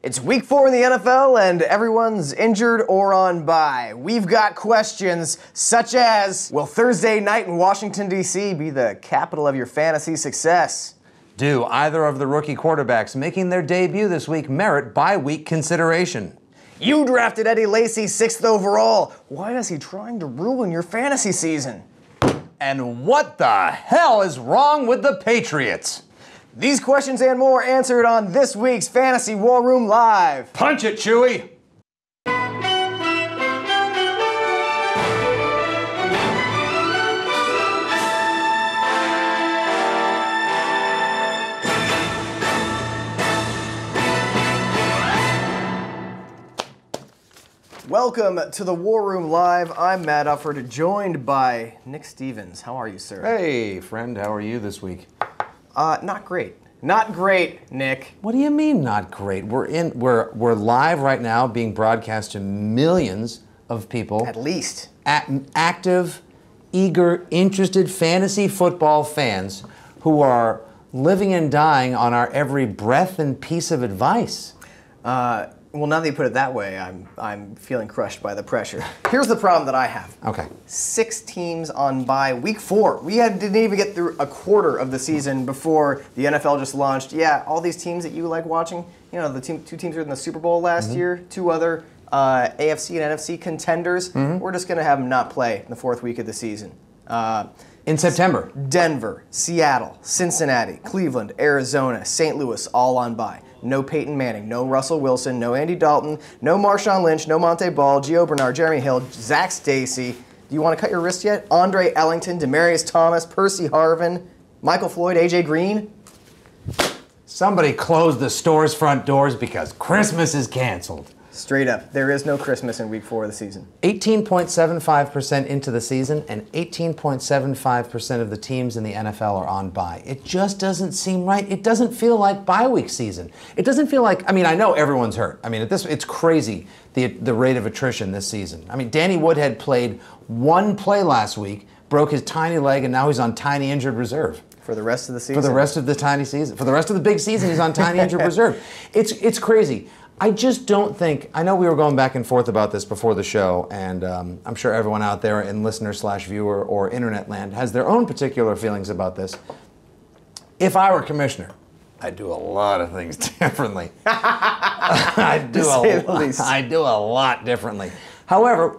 It's week 4 in the NFL and everyone's injured or on bye. We've got questions such as, will Thursday night in Washington, D.C. be the capital of your fantasy success? Do either of the rookie quarterbacks making their debut this week merit bye-week consideration? You drafted Eddie Lacy 6th overall. Why is he trying to ruin your fantasy season? And what the hell is wrong with the Patriots? These questions and more answered on this week's Fantasy War Room Live. Punch it, Chewy! Welcome to the War Room Live. I'm Matt Ufford, joined by Nick Stevens. How are you, sir? Hey, friend, how are you this week? Not great. Not great, Nick. What do you mean not great? We're live right now, being broadcast to millions of people. At least. Active, eager, interested fantasy football fans who are living and dying on our every breath and piece of advice. Well, now that you put it that way, I'm feeling crushed by the pressure. Here's the problem that I have. Okay. 6 teams on bye. Week 4. We didn't even get through a quarter of the season before the NFL just launched. Yeah, all these teams that you like watching, you know, the two teams were in the Super Bowl last year, 2 other AFC and NFC contenders. We're just going to have them not play in the 4th week of the season. In September. Denver, Seattle, Cincinnati, Cleveland, Arizona, St. Louis, all on bye. No Peyton Manning, no Russell Wilson, no Andy Dalton, no Marshawn Lynch, no Monte Ball, Gio Bernard, Jeremy Hill, Zach Stacy. Do you want to cut your wrist yet? Andre Ellington, Demaryius Thomas, Percy Harvin, Michael Floyd, AJ Green. Somebody closed the store's front doors because Christmas is canceled. Straight up, there is no Christmas in week 4 of the season. 18.75% into the season, and 18.75% of the teams in the NFL are on bye. It just doesn't seem right. It doesn't feel like bye week season. It doesn't feel like, I mean, I know everyone's hurt. I mean, it's crazy, the rate of attrition this season. I mean, Danny Woodhead played 1 play last week, broke his tiny leg, and now he's on tiny injured reserve. For the rest of the season? For the rest of the tiny season. For the rest of the big season, he's on tiny injured reserve. It's crazy. I just don't think, I know we were going back and forth about this before the show, and I'm sure everyone out there in listener/viewer or internet land has their own particular feelings about this. If I were commissioner, I'd do a lot of things differently. I'd do a lot differently. However,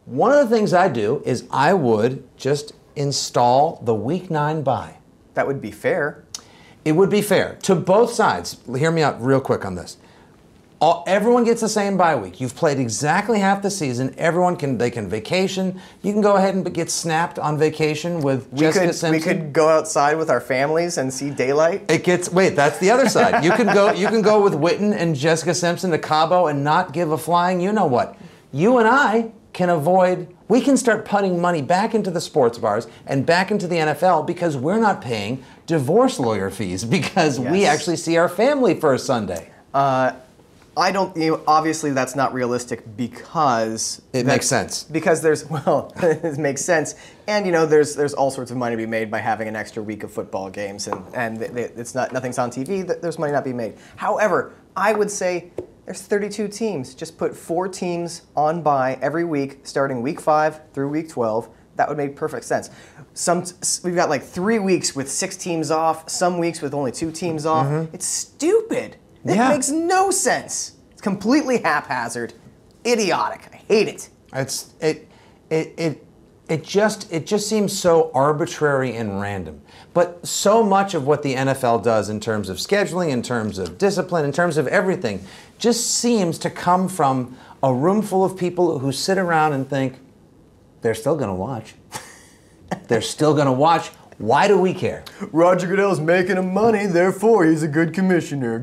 one of the things I do is I would just install the Week 9 bye. That would be fair. It would be fair to both sides. Hear me out real quick on this. Everyone gets the same bye week. You've played exactly half the season. Everyone can vacation. You can go ahead and get snapped on vacation with Jessica Simpson. We could go outside with our families and see daylight. Wait, that's the other side. You can go with Witten and Jessica Simpson to Cabo and not give a flying you know what. You and I can we can start putting money back into the sports bars and back into the NFL because we're not paying divorce lawyer fees because we actually see our family for a Sunday. Obviously that's not realistic because... It makes sense. Because it makes sense. And, there's all sorts of money to be made by having an extra week of football games, and nothing's on TV, there's money not being made. However, I would say there's 32 teams. Just put 4 teams on bye every week, starting week 5 through week 12. That would make perfect sense. We've got like 3 weeks with 6 teams off, some weeks with only 2 teams off. It's stupid. It makes no sense. It's completely haphazard, idiotic. I hate it. It just seems so arbitrary and random. But so much of what the NFL does in terms of scheduling, in terms of discipline, in terms of everything, just seems to come from a room full of people who sit around and think, they're still going to watch. They're still going to watch. Why do we care? Roger Goodell's making him money, therefore he's a good commissioner.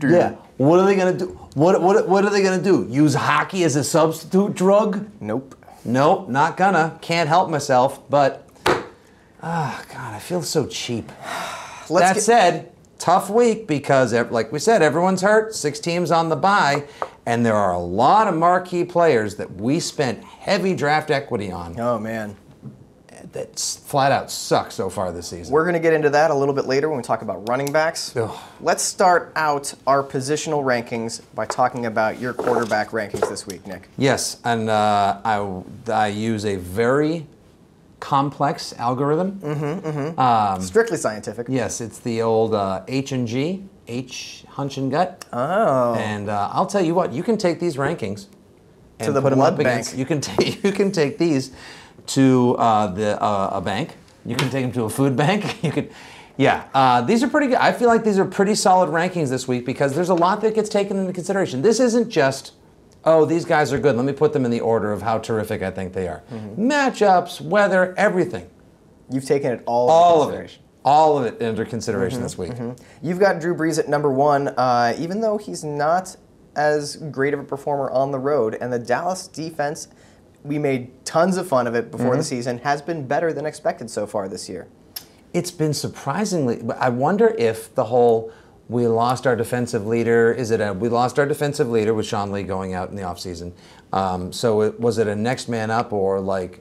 Yeah. What are they going to do? What are they going to do? Use hockey as a substitute drug? Nope. Nope, not gonna. Can't help myself, but... God, I feel so cheap. That said, tough week because, like we said, everyone's hurt. 6 teams on the bye. And there are a lot of marquee players that we spent heavy draft equity on. Oh, man. that flat out suck so far this season. We're going to get into that a little bit later when we talk about running backs. Ugh. Let's start out our positional rankings by talking about your quarterback rankings this week, Nick. Yes, and I use a very complex algorithm. Strictly scientific. Yes, it's the old H&G, H, hunch and gut. Oh. And I'll tell you what, you can take these rankings and to the put them blood up against. bank. You can take these to a bank. You can take them to a food bank. You could, these are pretty good. I feel like these are pretty solid rankings this week because there's a lot that gets taken into consideration. This isn't just, oh, these guys are good. Let me put them in the order of how terrific I think they are. Matchups, weather, everything. You've taken it all into consideration. All of it under consideration this week. You've got Drew Brees at number 1, even though he's not as great of a performer on the road. And the Dallas defense, we made tons of fun of it before the season, has been better than expected so far this year. It's been surprisingly, I wonder if the whole we lost our defensive leader, we lost our defensive leader with Sean Lee going out in the offseason. Was it a next man up or like,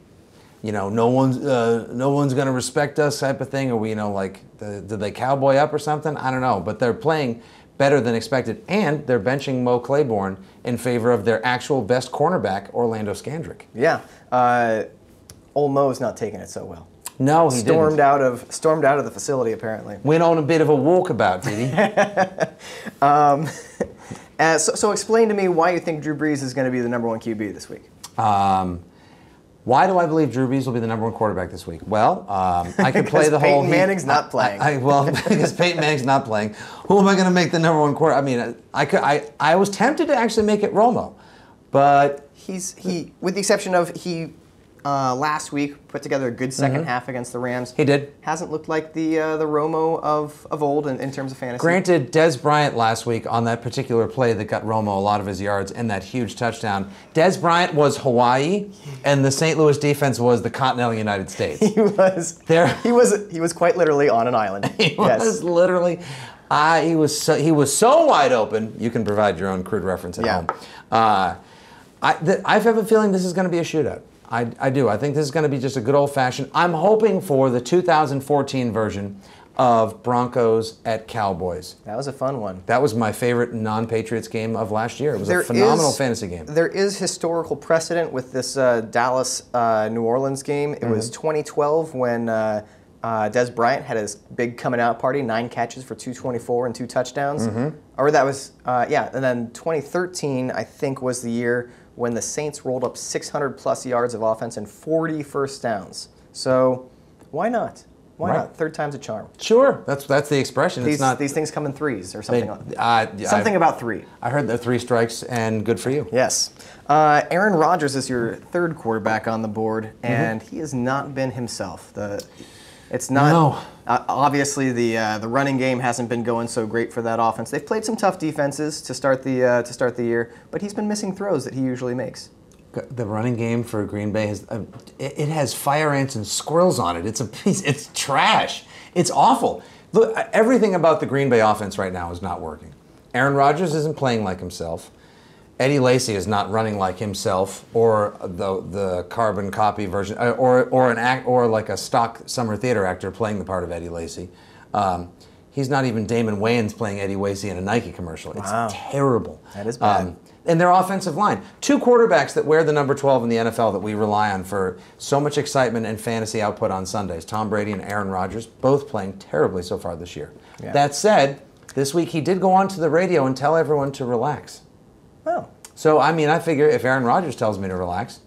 no one's going to respect us type of thing? Or did they cowboy up or something? I don't know. But they're playing better than expected, and they're benching Mo Claiborne in favor of their actual best cornerback, Orlando Scandrick. Yeah. Old Mo's not taking it so well. No, he stormed didn't. Stormed out of the facility, apparently. Went on a bit of a walkabout, did he? So explain to me why you think Drew Brees is going to be the number 1 QB this week. Why do I believe Drew Brees will be the number 1 quarterback this week? Well, I could play the whole... Peyton Manning's not playing. Because Peyton Manning's not playing. Who am I going to make the number 1 quarterback? I mean, I was tempted to actually make it Romo, but... He with the exception of last week put together a good second half against the Rams. He did. Hasn't looked like the Romo of old in terms of fantasy. Granted, Dez Bryant last week on that particular play that got Romo a lot of his yards and that huge touchdown. Dez Bryant was Hawaii, and the St. Louis defense was the continental United States. He was there. He was quite literally on an island. He was literally. He was so wide open. You can provide your own crude reference at home. I have a feeling this is going to be a shootout. I do. I think this is going to be just a good old-fashioned. I'm hoping for the 2014 version of Broncos at Cowboys. That was a fun one. That was my favorite non-Patriots game of last year. It was a phenomenal fantasy game. There is historical precedent with this Dallas-New Orleans game. It was 2012 when Dez Bryant had his big coming-out party, 9 catches for 224 and 2 touchdowns. Or that was, and then 2013, I think, was the year when the Saints rolled up 600-plus yards of offense and 40 first downs. So why not? Why not? Third time's a charm. Sure, that's the expression. These things come in threes or something. Something about 3. I heard the 3 strikes, and good for you. Yes. Aaron Rodgers is your 3rd quarterback on the board, and he has not been himself. Obviously, the running game hasn't been going so great for that offense. They've played some tough defenses to start the year, but he's been missing throws that he usually makes. The running game for Green Bay has fire ants and squirrels on it. It's trash. It's awful. Look, everything about the Green Bay offense right now is not working. Aaron Rodgers isn't playing like himself. Eddie Lacy is not running like himself, or the carbon copy version, or like a stock summer theater actor playing the part of Eddie Lacy. He's not even Damon Wayans playing Eddie Lacy in a Nike commercial. It's terrible. That is bad. And their offensive line. 2 quarterbacks that wear the number 12 in the NFL that we rely on for so much excitement and fantasy output on Sundays. Tom Brady and Aaron Rodgers, both playing terribly so far this year. Yeah. That said, this week he did go on to the radio and tell everyone to relax. Oh. So, I figure if Aaron Rodgers tells me to relax.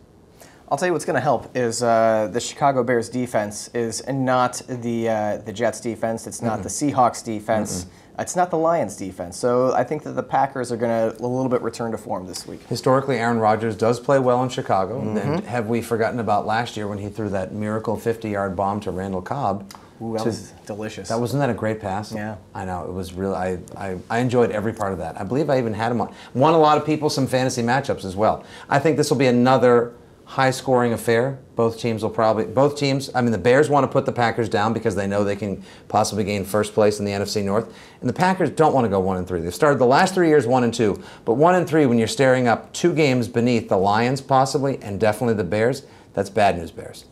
I'll tell you what's going to help is the Chicago Bears defense is not the Jets defense. It's not the Seahawks defense. It's not the Lions defense. So I think that the Packers are going to a little bit return to form this week. Historically, Aaron Rodgers does play well in Chicago. And have we forgotten about last year when he threw that miracle 50-yard bomb to Randall Cobb? Ooh, that was delicious. Wasn't that a great pass? Yeah. I know. It was really, I enjoyed every part of that. I believe I even had him on. Won a lot of people some fantasy matchups as well. I think this will be another high-scoring affair. Both teams, the Bears want to put the Packers down because they know they can possibly gain first place in the NFC North. And the Packers don't want to go 1-3. They've started the last 3 years 1-2. But 1-3, when you're staring up 2 games beneath the Lions possibly, and definitely the Bears, that's bad news, Bears.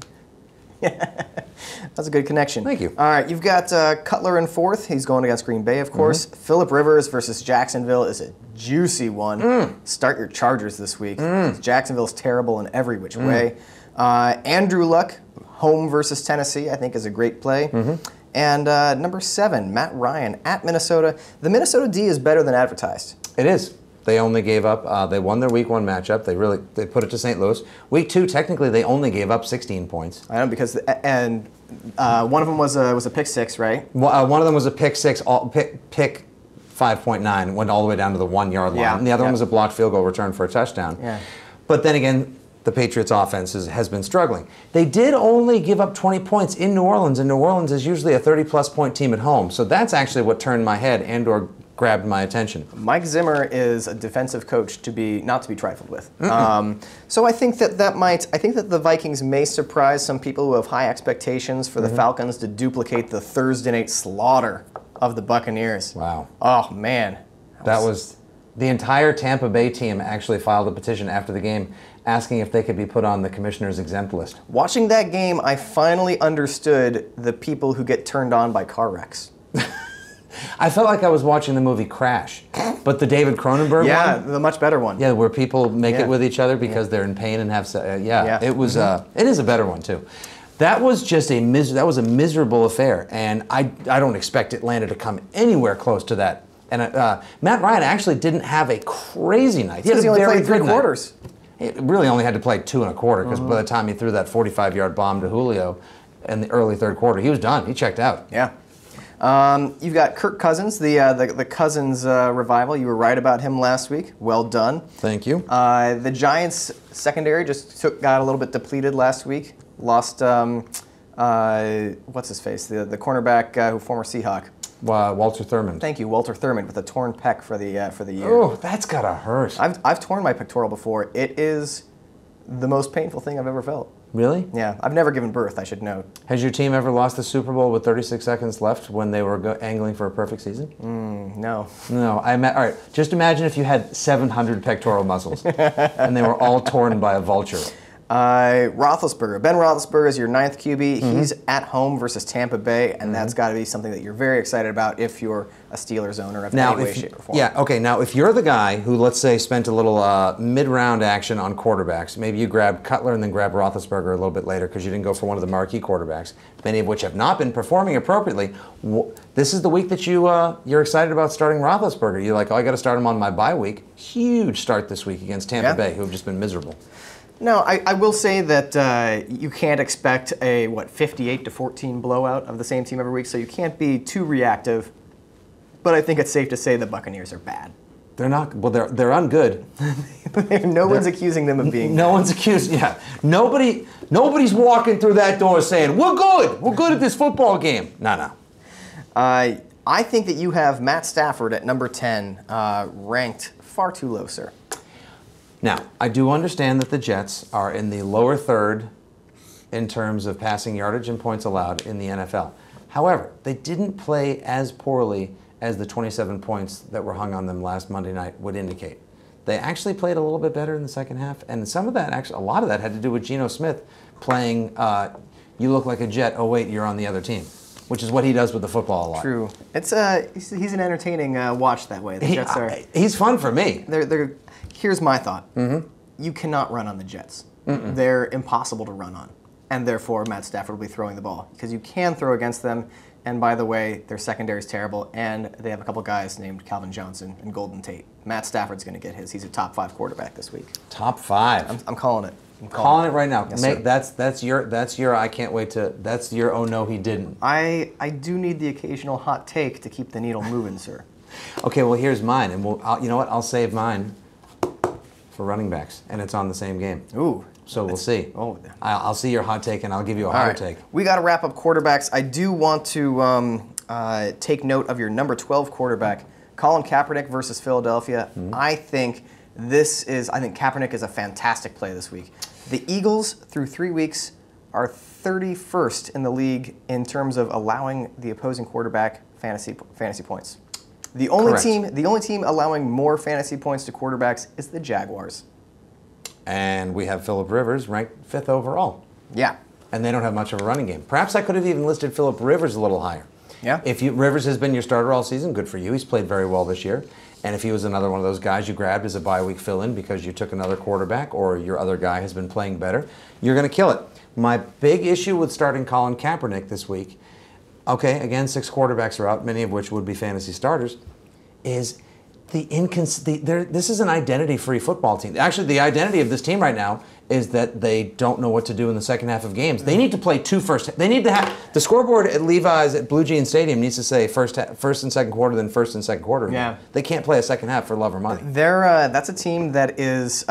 That's a good connection. Thank you. All right, you've got Cutler in fourth. He's going against Green Bay, of course. Phillip Rivers versus Jacksonville is a juicy one. Start your Chargers this week. Jacksonville's terrible in every which way. Andrew Luck, home versus Tennessee, I think is a great play. And number 7, Matt Ryan at Minnesota. The Minnesota D is better than advertised. It is. They only gave up. They won their Week 1 matchup. They put it to St. Louis. Week 2, technically, they only gave up 16 points. I know because one of them was a pick six, right? One of them was a pick 6, pick 5.9, went all the way down to the 1 yard line. Yeah, And the other one was a blocked field goal return for a touchdown. Yeah. But then again, the Patriots' offense has been struggling. They did only give up 20 points in New Orleans, and New Orleans is usually a 30-plus point team at home. So that's actually what turned my head and/or grabbed my attention. Mike Zimmer is a defensive coach not to be trifled with. So I think that the Vikings may surprise some people who have high expectations for the Falcons to duplicate the Thursday night slaughter of the Buccaneers. Wow. Oh man. That was the entire Tampa Bay team actually filed a petition after the game asking if they could be put on the commissioner's exempt list. Watching that game, I finally understood the people who get turned on by car wrecks. I felt like I was watching the movie Crash, but the David Cronenberg one. The much better one. Yeah, where people make it with each other because they're in pain and have. It was. It is a better one too. That was just a miserable affair, and I don't expect Atlanta to come anywhere close to that. And Matt Ryan actually didn't have a crazy night. He only played 3 quarters. He really only had to play 2 1/4 because by the time he threw that 45-yard bomb to Julio in the early third quarter, he was done. He checked out. Yeah. You've got Kirk Cousins, the Cousins revival. You were right about him last week. Well done. Thank you. The Giants secondary got a little bit depleted last week. Lost what's his face? The cornerback who former Seahawk. Walter Thurmond. Thank you, Walter Thurmond, with a torn pec for the year. Oh, that's gotta hurt. I've torn my pectoral before. It is the most painful thing I've ever felt. Really? Yeah, I've never given birth, I should note. Has your team ever lost the Super Bowl with 36 seconds left when they were angling for a perfect season? No. No. All right, just imagine if you had 700 pectoral muscles and they were all torn by a vulture. Roethlisberger. Ben Roethlisberger is your 9th QB. He's at home versus Tampa Bay, and that's got to be something that you're very excited about if you're a Steelers owner of any way, shape, or form. Yeah, okay. Now, if you're the guy who, let's say, spent a little mid-round action on quarterbacks, maybe you grabbed Cutler and then grabbed Roethlisberger a little bit later because you didn't go for one of the marquee quarterbacks, many of which have not been performing appropriately. This is the week that you're excited about starting Roethlisberger. You're like, oh, I got to start him on my bye week. Huge start this week against Tampa Bay, who have just been miserable. No, I will say that you can't expect a 58-14 blowout of the same team every week, so you can't be too reactive. But I think it's safe to say the Buccaneers are bad. They're not. Well, they're ungood. One's accusing them of being. No one's accused. Yeah, nobody's walking through that door saying we're good. We're good at this football game. No. I think that you have Matt Stafford at number 10, ranked far too low, sir. Now, I do understand that the Jets are in the lower third in terms of passing yardage and points allowed in the NFL. However, they didn't play as poorly as the 27 points that were hung on them last Monday night would indicate. They actually played a little bit better in the second half, and a lot of that had to do with Geno Smith playing, you look like a Jet, oh wait, you're on the other team, which is what he does with the football a lot. True. He's an entertaining watch that way. The Jets are. He's fun for me. Here's my thought. You cannot run on the Jets. They're impossible to run on. And therefore, Matt Stafford will be throwing the ball. Because you can throw against them. And by the way, their secondary is terrible. And they have a couple guys named Calvin Johnson and Golden Tate. Matt Stafford's going to get his. He's a top 5 quarterback this week. Top 5? I'm calling it. Calling it right now. Yes, that's your I can't wait to, that's your oh no he didn't. I do need the occasional hot take to keep the needle moving, sir. Okay, well here's mine. And you know what? I'll save mine for running backs, and it's on the same game. Ooh. So we'll see. Oh. I'll see your hot take, and I'll give you a hotter take. We got to wrap up quarterbacks. I do want to take note of your number 12 quarterback, Colin Kaepernick versus Philadelphia. I think Kaepernick is a fantastic play this week. The Eagles, through 3 weeks, are 31st in the league in terms of allowing the opposing quarterback fantasy points. The only team allowing more fantasy points to quarterbacks is the Jaguars. And we have Phillip Rivers ranked 5th overall. Yeah. and they don't have much of a running game. Perhaps I could have even listed Phillip Rivers a little higher. Yeah. Rivers has been your starter all season, good for you. He's played very well this year. And if he was another one of those guys you grabbed as a bye week fill-in because you took another quarterback or your other guy has been playing better, you're going to kill it. My big issue with starting Colin Kaepernick this week, okay, again, 6 quarterbacks are out, many of which would be fantasy starters, is this is an identity-free football team. Actually, the identity of this team right now is that they don't know what to do in the second half of games. They need to play they need to have the scoreboard at Levi's at Blue Jean Stadium needs to say first and second quarter, then first and second quarter. Yeah. They can't play a second half for love or money. That's a team that is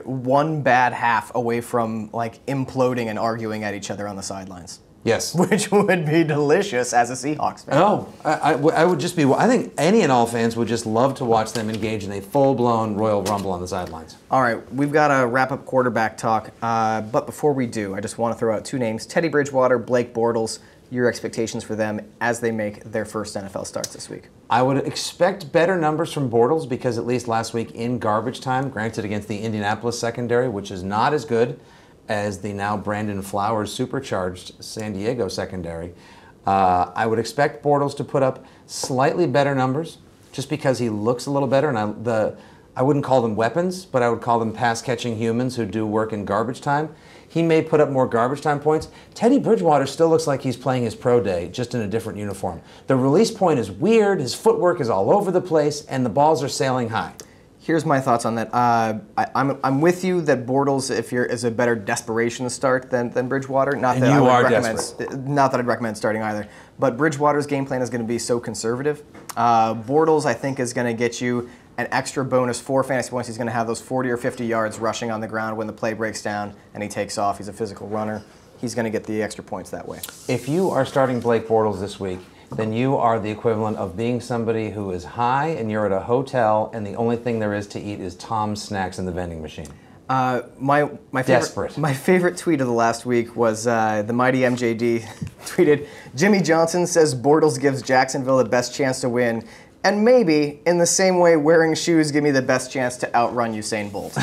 one bad half away from like imploding and arguing at each other on the sidelines. Yes. Which would be delicious as a Seahawks fan. Oh, I would just be. I think any and all fans would just love to watch them engage in a full-blown Royal Rumble on the sidelines. All right, we've got to wrap up quarterback talk. But before we do, I just want to throw out 2 names: Teddy Bridgewater, Blake Bortles. Your expectations for them as they make their first NFL starts this week? I would expect better numbers from Bortles because at least last week in garbage time, granted against the Indianapolis secondary, which is not as good as the now Brandon Flowers supercharged San Diego secondary. I would expect Bortles to put up slightly better numbers just because he looks a little better. And I wouldn't call them weapons, but I would call them pass-catching humans who do work in garbage time. He may put up more garbage time points. Teddy Bridgewater still looks like he's playing his pro day, just in a different uniform. The release point is weird, his footwork is all over the place, and the balls are sailing high. Here's my thoughts on that. I'm with you that Bortles, is a better desperation start than Bridgewater. Not and that you I are would desperate. Not that I'd recommend starting either. But Bridgewater's game plan is going to be so conservative. Bortles, I think, is going to get you an extra bonus 4 fantasy points. He's going to have those 40 or 50 yards rushing on the ground when the play breaks down and he takes off. He's a physical runner. He's going to get the extra points that way. If you are starting Blake Bortles this week, then you are the equivalent of being somebody who is high and you're at a hotel and the only thing there is to eat is Tom's snacks in the vending machine. My favorite tweet of the last week was the mighty MJD tweeted, Jimmy Johnson says Bortles gives Jacksonville the best chance to win, and maybe in the same way wearing shoes give me the best chance to outrun Usain Bolt.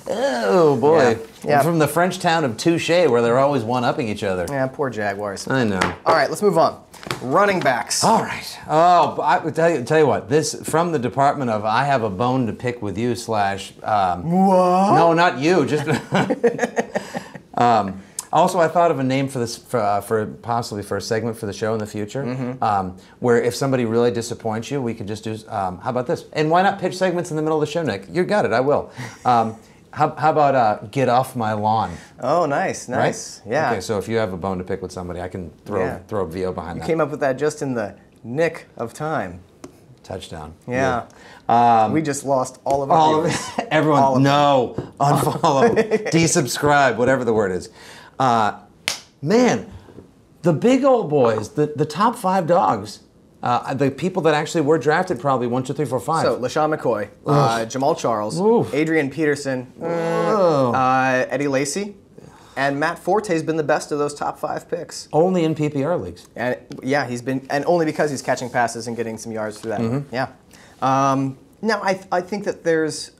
Oh boy. Yeah. From the French town of Touche, where they're always one-upping each other. Yeah, poor Jaguars. I know. All right, let's move on. Running backs. All right. Oh, I would tell you what. This from the department of I have a bone to pick with you / What? No, not you. Just. Also, I thought of a name for this, for possibly for a segment for the show in the future, where if somebody really disappoints you, we could just do. How about this? And why not pitch segments in the middle of the show, Nick? You got it. I will. How about get off my lawn? Oh, nice. Right? Yeah. Okay, so if you have a bone to pick with somebody, I can throw a VO behind that. You came up with that just in the nick of time. Touchdown. Yeah. We just lost all of our viewers. Everyone, no, unfollow, desubscribe, whatever the word is. Man, the big old boys, the top 5 dogs, the people that actually were drafted probably 1, 2, 3, 4, 5. So, LaShawn McCoy, Jamal Charles, Adrian Peterson, Eddie Lacy, and Matt Forte has been the best of those top 5 picks. Only in PPR leagues. And yeah, he's been, and only because he's catching passes and getting some yards through that. Yeah. Now, I think that there's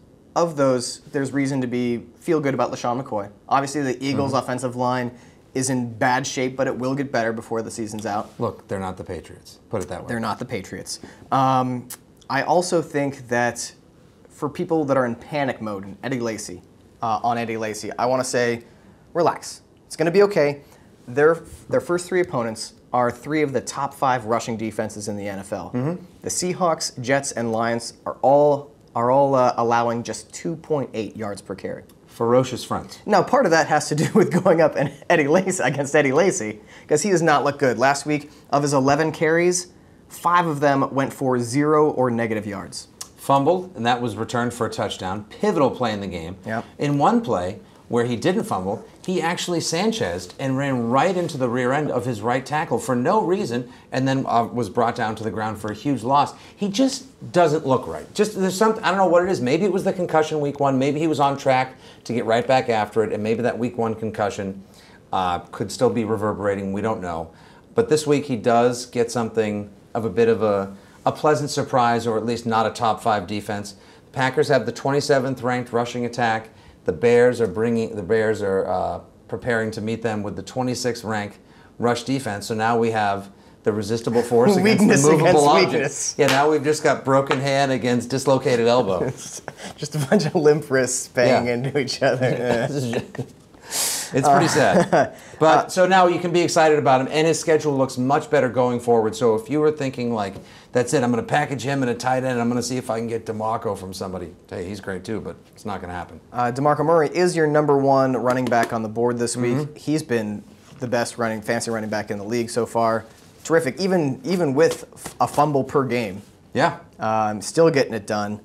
reason to feel good about LaShawn McCoy. Obviously, the Eagles' offensive line is in bad shape, but it will get better before the season's out. Look, they're not the Patriots. Put it that way. They're not the Patriots. I also think that for people that are in panic mode, on Eddie Lacy, I want to say, relax. It's going to be okay. Their first 3 opponents are 3 of the top 5 rushing defenses in the NFL. The Seahawks, Jets, and Lions are all allowing just 2.8 yards per carry. Ferocious fronts. Now, part of that has to do with going up against Eddie Lacy, because he does not look good. Last week, of his 11 carries, 5 of them went for 0 or negative yards. Fumbled, and that was returned for a touchdown. Pivotal play in the game. Yep. In one play, where he didn't fumble, he actually Sanchez'd and ran right into the rear end of his right tackle for no reason, and then was brought down to the ground for a huge loss. He just doesn't look right. Just there's something, I don't know what it is. Maybe it was the concussion week 1. Maybe he was on track to get right back after it, and maybe that week 1 concussion could still be reverberating. We don't know. But this week he does get something of a bit of a pleasant surprise, or at least not a top 5 defense. The Packers have the 27th ranked rushing attack. The Bears are preparing to meet them with the 26th ranked rush defense. So now we have the resistible force against Weakness the movable against object. weakness. Yeah, now we've just got broken hand against dislocated elbow. Just a bunch of limp wrists banging into each other. It's pretty sad. But so now you can be excited about him, and his schedule looks much better going forward. So if you were thinking like, that's it, I'm going to package him in a tight end, I'm going to see if I can get DeMarco from somebody. Hey, he's great too, but it's not going to happen. DeMarco Murray is your number one running back on the board this week. He's been the best fantasy running back in the league so far. Terrific, even with a fumble per game. Yeah. Still getting it done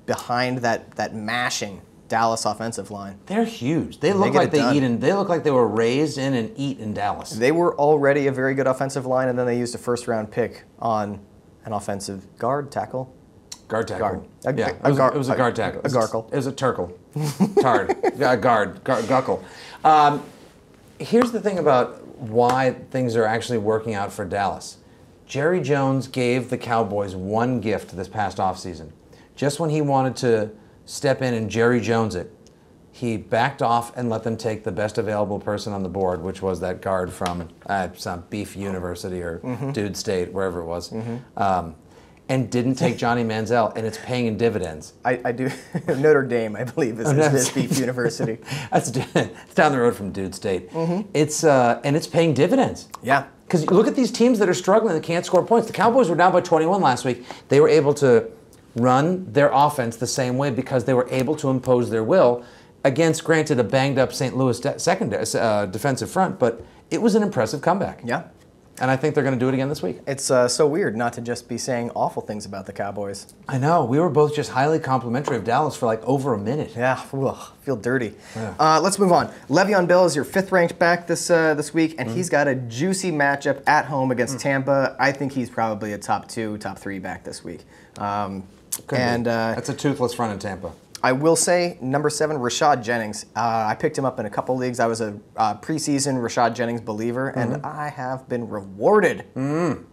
behind that mashing Dallas offensive line. They're huge. They look like they look like they were raised in and eat in Dallas. They were already a very good offensive line, and then they used a first-round pick on an offensive guard tackle. Guard tackle. Guard. Yeah, it was a guard tackle. A garkle. It was a turkle. Tard. Guckle. Here's the thing about why things are actually working out for Dallas. Jerry Jones gave the Cowboys one gift this past offseason. Just when he wanted to step in and Jerry Jones it, he backed off and let them take the best available person on the board, which was that guard from some Beef University or Dude State, wherever it was, and didn't take Johnny Manziel, and it's paying in dividends. I do. Notre Dame, I believe, is Beef University. It's down the road from Dude State. It's and it's paying dividends. Yeah. Because look at these teams that are struggling that can't score points. The Cowboys were down by 21 last week. They were able to run their offense the same way because they were able to impose their will against, granted, a banged-up St. Louis defensive front, but it was an impressive comeback. Yeah. And I think they're going to do it again this week. It's so weird not to just be saying awful things about the Cowboys. I know. We were both just highly complimentary of Dallas for like over a minute. Yeah, feel dirty. Yeah. Let's move on. Le'Veon Bell is your fifth-ranked back this week, and he's got a juicy matchup at home against Tampa. I think he's probably a top 2, top 3 back this week. That's a toothless front in Tampa. I will say, number 7, Rashad Jennings. I picked him up in a couple leagues. I was a preseason Rashad Jennings believer, and I have been rewarded.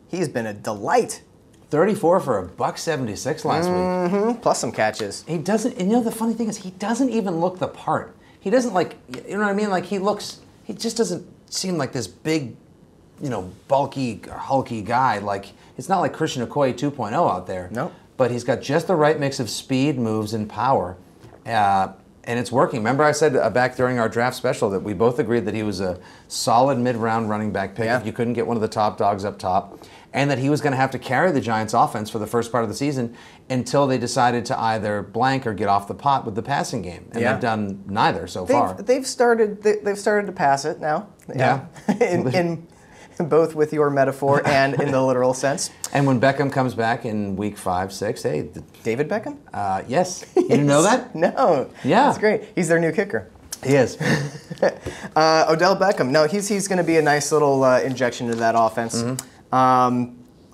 He's been a delight. 34 for $176 last week. Plus some catches. He doesn't, and the funny thing is, he doesn't even look the part. He doesn't you know what I mean? Like he just doesn't seem like this big, bulky, hulky guy. Like, it's not like Christian Okoye 2.0 out there. No. But he's got just the right mix of speed, moves, and power. And it's working. Remember I said back during our draft special that we both agreed that he was a solid mid-round running back pick if you couldn't get one of the top dogs up top, and that he was going to have to carry the Giants' offense for the first part of the season until they decided to either blank or get off the pot with the passing game. And they've done neither so far. They've started to pass it now. Yeah. in both with your metaphor and in the literal sense. And when Beckham comes back in week 5, 6, hey. David Beckham? Yes. You didn't know that? No. Yeah. That's great. He's their new kicker. He is. Odell Beckham. No, he's going to be a nice little injection into that offense.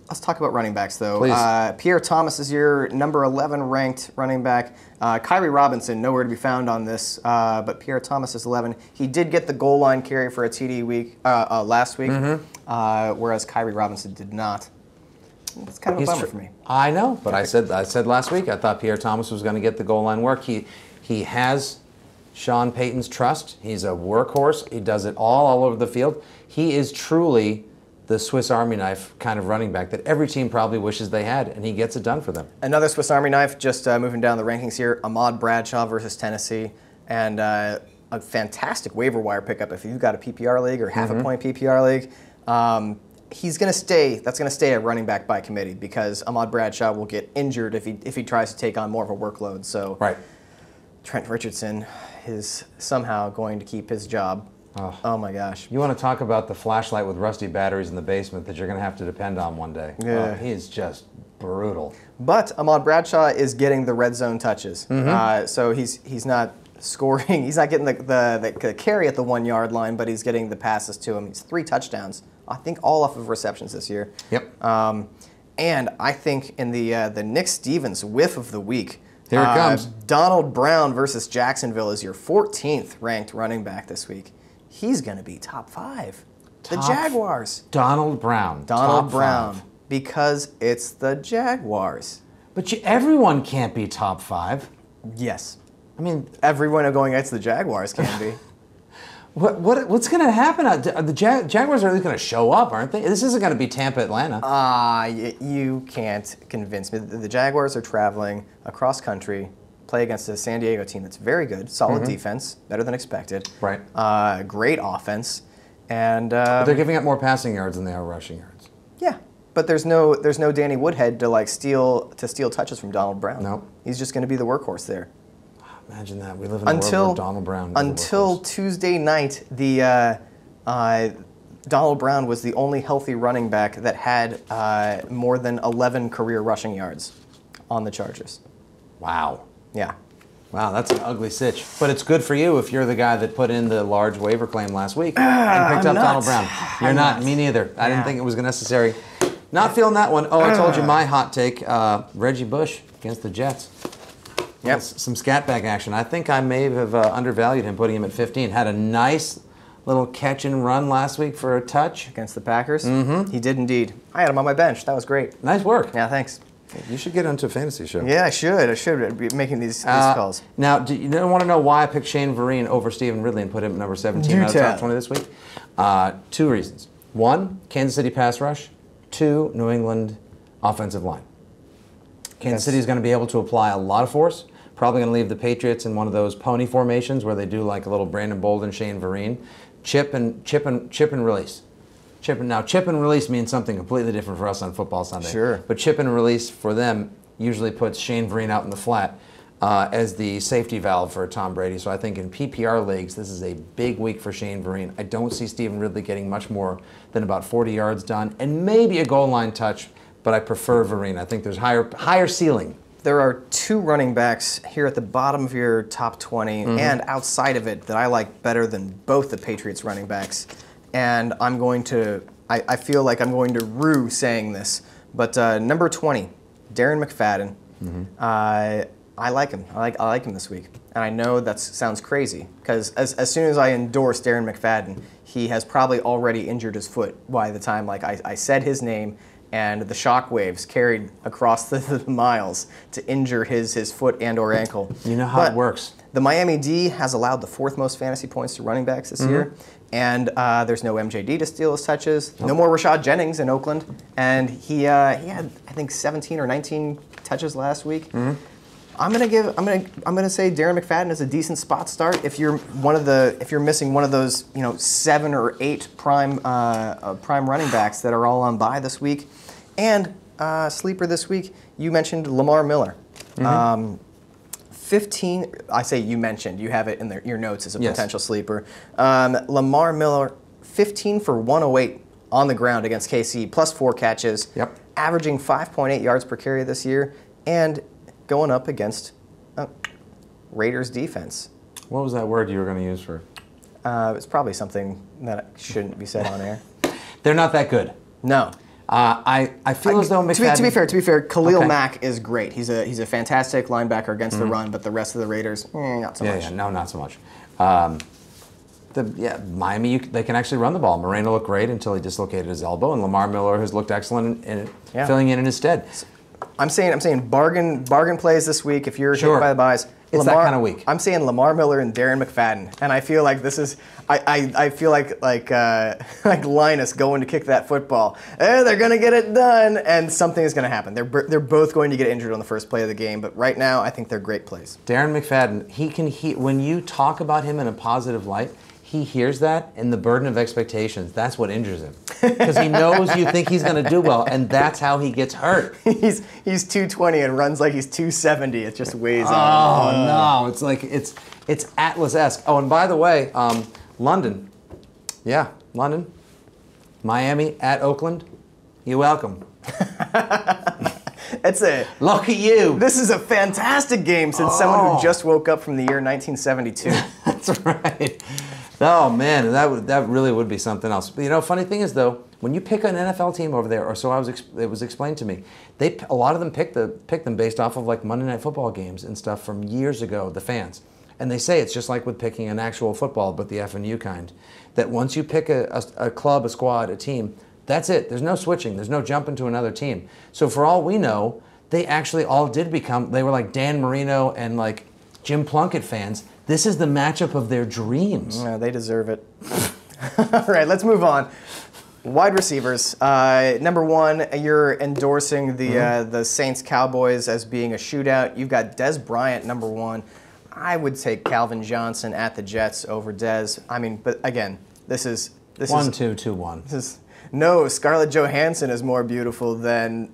Let's talk about running backs, though. Please. Pierre Thomas is your number 11 ranked running back. Kyrie Robinson, nowhere to be found on this, but Pierre Thomas is 11. He did get the goal line carry for a TD week last week, whereas Kyrie Robinson did not. It's kind of a bummer for me. I know, but I said last week I thought Pierre Thomas was going to get the goal line work. He has Sean Payton's trust. He's a workhorse. He does it all over the field. He is truly the Swiss Army knife kind of running back that every team probably wishes they had, and he gets it done for them. Another Swiss Army knife, just moving down the rankings here, Ahmad Bradshaw versus Tennessee, and a fantastic waiver wire pickup if you've got a PPR league or half a point PPR league. He's going to stay. That's going to stay a running back by committee because Ahmad Bradshaw will get injured if he tries to take on more of a workload. So Trent Richardson is somehow going to keep his job. Oh my gosh. You want to talk about the flashlight with rusty batteries in the basement that you're going to have to depend on one day. Yeah. He is just brutal. But Ahmad Bradshaw is getting the red zone touches. So he's not scoring. He's not getting the carry at the 1 yard line, but he's getting the passes to him. He's 3 touchdowns. I think all off of receptions this year. Yep. And I think in the Nick Stevens whiff of the week, here it comes. Donald Brown versus Jacksonville is your 14th ranked running back this week. He's going to be top 5. The Jaguars. Donald Brown. Donald top Brown. 5. Because it's the Jaguars. But everyone can't be top 5. Yes. I mean, everyone going against the Jaguars can be. What's going to happen? The Jaguars are at least going to show up, aren't they? This isn't going to be Tampa, Atlanta. You can't convince me. The Jaguars are traveling across country, play against a San Diego team that's very good, solid defense, better than expected. Right. Great offense, and but they're giving up more passing yards than they are rushing yards. Yeah, but there's no Danny Woodhead to steal touches from Donald Brown. No, he's just going to be the workhorse there. Imagine that. We live in a world where Donald Brown until Tuesday night, Donald Brown was the only healthy running back that had more than 11 career rushing yards on the Chargers. Wow. Yeah. Wow, that's an ugly sitch. But it's good for you if you're the guy that put in the large waiver claim last week and picked up Donald Brown. You're not. Me neither. I didn't think it was necessary. Not feeling that one. Oh, I told you my hot take, Reggie Bush against the Jets. Yep. Some scat bag action. I think I may have undervalued him, putting him at 15. Had a nice little catch and run last week for a touch. Against the Packers? Mm-hmm. He did indeed. I had him on my bench. That was great. Nice work. Yeah, thanks. You should get into a fantasy show. Yeah, I should be making these calls. Now, do you want to know why I picked Shane Vereen over Stephen Ridley and put him at number 17 out of the top 20 this week? 2 reasons. 1, Kansas City pass rush. 2, New England offensive line. Kansas City is going to be able to apply a lot of force. Probably going to leave the Patriots in one of those pony formations where they do like a little Brandon Bolden, Shane Vereen. Chip and release. Chip and release means something completely different for us on Football Sunday. Sure. But chip and release for them usually puts Shane Vereen out in the flat as the safety valve for Tom Brady. So I think in PPR leagues, this is a big week for Shane Vereen. I don't see Stephen Ridley getting much more than about 40 yards done and maybe a goal line touch, but I prefer Vereen. I think there's higher ceiling. There are 2 running backs here at the bottom of your top 20 and outside of it that I like better than both the Patriots running backs. And I feel like I'm going to rue saying this, but number 20, Darren McFadden. I like him. I like him this week. And I know that sounds crazy because as soon as I endorse Darren McFadden, he has probably already injured his foot by the time I said his name. And the shockwaves carried across the miles to injure his foot and or ankle. You know how it works. The Miami D has allowed the 4th most fantasy points to running backs this year. And there's no MJD to steal his touches. No more Rashad Jennings in Oakland. And he had, I think, 17 or 19 touches last week. I'm gonna say Darren McFadden is a decent spot start if you're missing one of those 7 or 8 prime running backs that are all on bye this week. And sleeper this week, you mentioned Lamar Miller. 15. I say you mentioned. You have it in your notes as a potential sleeper. Lamar Miller, 15 for 108 on the ground against KC, plus 4 catches. Yep. Averaging 5.8 yards per carry this year, and going up against Raiders defense. What was that word you were going to use for? It's probably something that shouldn't be said on air. They're not that good. No. I feel as though McFadden... To be fair, Khalil Mack is great. He's a fantastic linebacker against the run, but the rest of the Raiders, not so much. No, not so much. Miami, they can actually run the ball. Moreno looked great until he dislocated his elbow, and Lamar Miller has looked excellent in filling in his stead. I'm saying bargain plays this week if you're hit by the buys. It's that kind of week. I'm saying Lamar Miller and Darren McFadden, and I feel like this is. I feel like Linus going to kick that football. They're gonna get it done, and something is gonna happen. They're both going to get injured on the first play of the game, but right now I think they're great plays. Darren McFadden, when you talk about him in a positive light, he hears that, and the burden of expectations, that's what injures him. Because he knows you think he's going to do well, and that's how he gets hurt. He's 220 and runs like he's 270. It just weighs on him. Oh, no. It's like, it's Atlas-esque. Oh, and by the way, London. Yeah, London. Miami at Oakland. You're welcome. Look at you. This is a fantastic game since someone who just woke up from the year 1972. That's right. Oh man, that really would be something else. But, funny thing is though, when you pick an NFL team over there, or so it was explained to me, a lot of them pick them based off of like Monday Night Football games and stuff from years ago. The fans, and they say it's just like with picking an actual football, but the F&U kind. That once you pick a club, a squad, a team, that's it. There's no switching. There's no jumping to another team. So for all we know, they actually all did become. They were like Dan Marino and like Jim Plunkett fans, this is the matchup of their dreams. Yeah, they deserve it. All right, let's move on. Wide receivers. Number one, you're endorsing the Saints-Cowboys as being a shootout. You've got Des Bryant, number one. I would take Calvin Johnson at the Jets over Des. I mean, but again, this is 1-2-2-1. No, Scarlett Johansson is more beautiful than.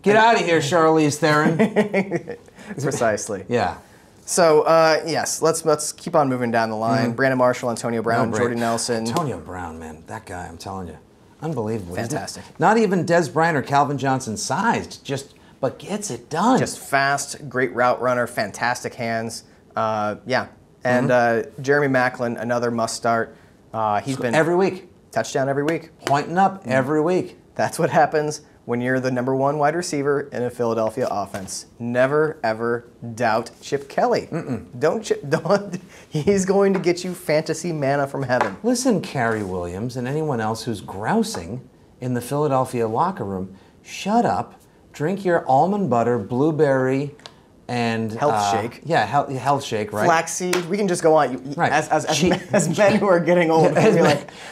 Get out of here, Charlize Theron. Precisely. Yeah. So yes, let's keep on moving down the line. Brandon Marshall, Antonio Brown, Jordy Nelson. Antonio Brown, man, that guy, I'm telling you, unbelievable. Fantastic. Not even Des Bryant or Calvin Johnson sized, but gets it done. Just fast, great route runner, fantastic hands. Yeah, and Jeremy Maclin, another must start. He's been every week. Touchdown every week. Pointing up every week. That's what happens when you're the number one wide receiver in a Philadelphia offense. Never, ever doubt Chip Kelly. Don't. He's going to get you fantasy manna from heaven. Listen, Carrie Williams and anyone else who's grousing in the Philadelphia locker room, shut up, drink your almond butter, blueberry, and health shake. Yeah, health shake, right? Flaxseed. We can just go on. Right. As men who are getting old.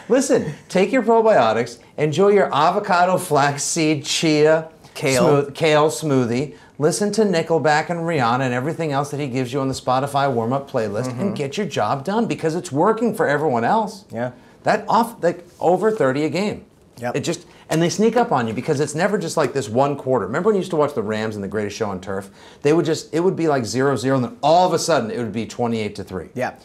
Listen, take your probiotics, enjoy your avocado, flaxseed, chia, kale smoothie. Listen to Nickelback and Rihanna and everything else that he gives you on the Spotify warm-up playlist, and get your job done because it's working for everyone else. Yeah. Over 30 a game. Yep. And they sneak up on you because it's never just like this one quarter. Remember when you used to watch the Rams in The Greatest Show on Turf? It would be like 0-0, and then all of a sudden it would be 28-3. Yeah.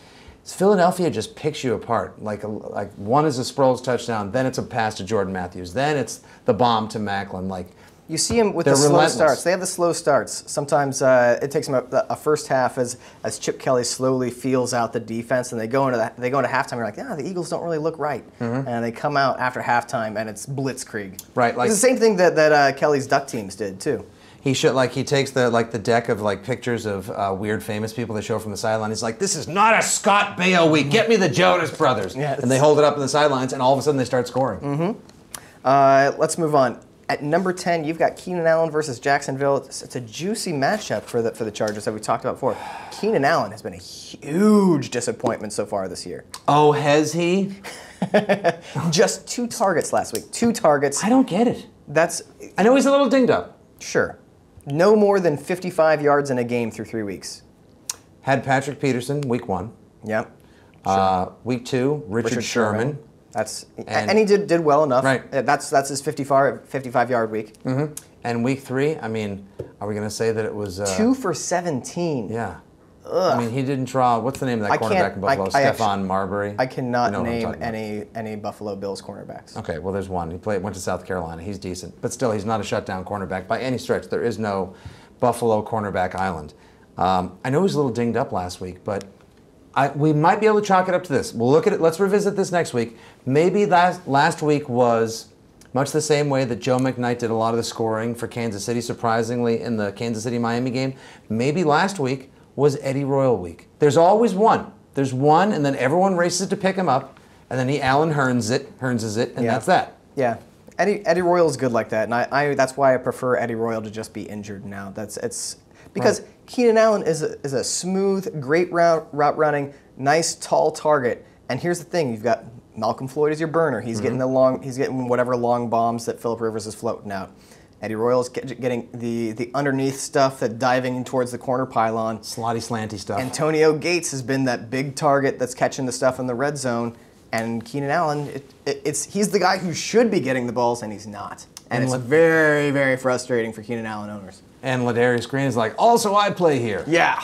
Philadelphia just picks you apart. Like one is a Sproles touchdown, then it's a pass to Jordan Matthews, then it's the bomb to Maclin. Like you see them with the slow starts. They have the slow starts. Sometimes it takes them a first half as Chip Kelly slowly feels out the defense, and they go into halftime. You're like, the Eagles don't really look right, and they come out after halftime, and it's blitzkrieg. Right, it's the same thing that Kelly's Duck teams did too. He takes the deck of pictures of weird famous people they show from the sideline. He's like, this is not a Scott Baio week. Get me the Jonas Brothers. Yes. And they hold it up in the sidelines, and all of a sudden they start scoring. Let's move on. At number 10, you've got Keenan Allen versus Jacksonville. It's a juicy matchup for the Chargers that we talked about before. Keenan Allen has been a huge disappointment so far this year. Oh, has he? Just 2 targets last week. 2 targets. I don't get it. I know he's a little dinged up. Sure. No more than 55 yards in a game through 3 weeks. Had Patrick Peterson, week 1. Yep. Sure. Week 2, Richard Sherman. And he did well enough. Right. That's his 55-yard week. And week 3, I mean, are we going to say that it was 2 for 17? Yeah. Ugh. I mean, he didn't draw. What's the name of that cornerback in Buffalo? Stephon Marbury. I cannot name any Buffalo Bills cornerbacks. Okay, well, there's one. He went to South Carolina. He's decent, but still, he's not a shutdown cornerback by any stretch. There is no Buffalo cornerback island. I know he was a little dinged up last week, but we might be able to chalk it up to this. We'll look at it. Let's revisit this next week. Maybe last week was much the same way that Joe McKnight did a lot of the scoring for Kansas City, surprisingly, in the Kansas City-Miami game. Maybe last week was Eddie Royal week. There's always one. There's one, and then everyone races to pick him up, and then Allen Hearns it, and that's that. Yeah. Eddie Royal's good like that, and that's why I prefer Eddie Royal to just be injured now. It's because Keenan Allen is a smooth, great route running, nice tall target. And here's the thing: you've got Malcolm Floyd as your burner. He's getting getting whatever long bombs that Phillip Rivers is floating out. Eddie Royal's getting the underneath stuff, that diving towards the corner pylon. Slotty slanty stuff. Antonio Gates has been that big target that's catching the stuff in the red zone. And Keenan Allen, he's the guy who should be getting the balls, and he's not. And it's very, very frustrating for Keenan Allen owners. And Ladarius Green is like, also I play here. Yeah,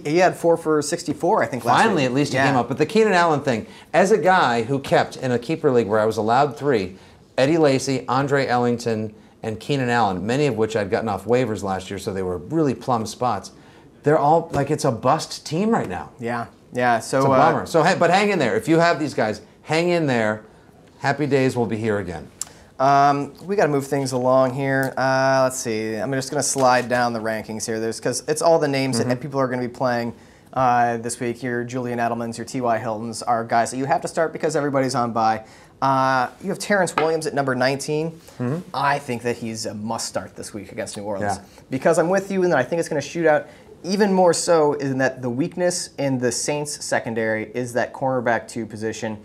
he had 4 for 64, I think, last week. Finally, at least he came up. But the Keenan Allen thing, as a guy who kept in a keeper league where I was allowed 3, Eddie Lacy, Andre Ellington, and Keenan Allen, many of which I'd gotten off waivers last year, so they were really plum spots. They're all like, it's a bust team right now. Yeah. So it's a bummer. But hang in there. If you have these guys, hang in there. Happy days will be here again. We got to move things along here. Let's see. I'm just going to slide down the rankings here. Because it's all the names that people are going to be playing this week. Your Julian Edelmans, your T.Y. Hiltons are guys that you have to start because everybody's on bye. You have Terrence Williams at number 19. I think that he's a must start this week against New Orleans. Because I'm with you, and I think it's going to shoot out. even more so in that the weakness in the Saints secondary is that cornerback 2 position.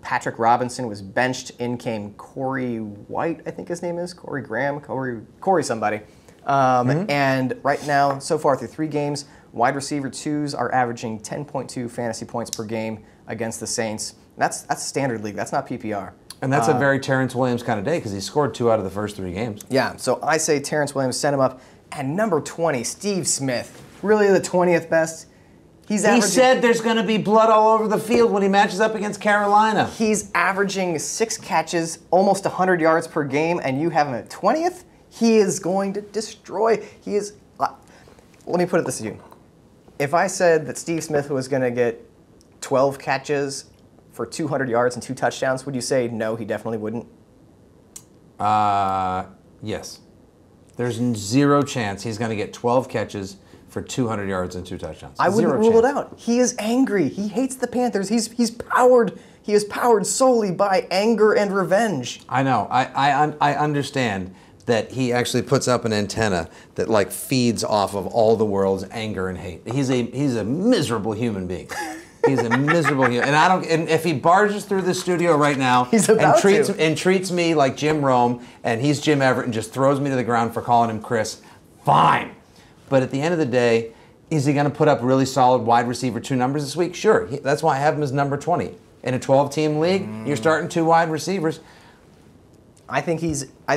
Patrick Robinson was benched. In came Corey White, I think his name is. Corey Graham, Corey somebody. And right now, so far through 3 games, wide receiver 2s are averaging 10.2 fantasy points per game against the Saints. That's standard league. That's not PPR. And that's a very Terrence Williams kind of day because he scored 2 out of the first 3 games. Yeah, so I say Terrence Williams, send him up. And number 20, Steve Smith. Really the 20th best? He said there's going to be blood all over the field when he matches up against Carolina. He's averaging 6 catches, almost 100 yards per game, and you have him at 20th? He is going to destroy. He is. Let me put it this to you. If I said that Steve Smith was going to get 12 catches for 200 yards and 2 touchdowns, would you say no, he definitely wouldn't? Yes. There's 0 chance he's going to get 12 catches for 200 yards and 2 touchdowns. I wouldn't rule it out. He is angry. He hates the Panthers. He's powered. He is powered solely by anger and revenge. I know. I understand that he actually puts up an antenna that like feeds off of all the world's anger and hate. He's a miserable human being. He's a miserable human, and if he barges through the studio right now and treats me like Jim Rome and he's Jim Everett and just throws me to the ground for calling him Chris, fine. But at the end of the day, is he going to put up really solid wide receiver 2 numbers this week? Sure. That's why I have him as number 20 in a 12-team league. You're starting 2 wide receivers. I think he's. I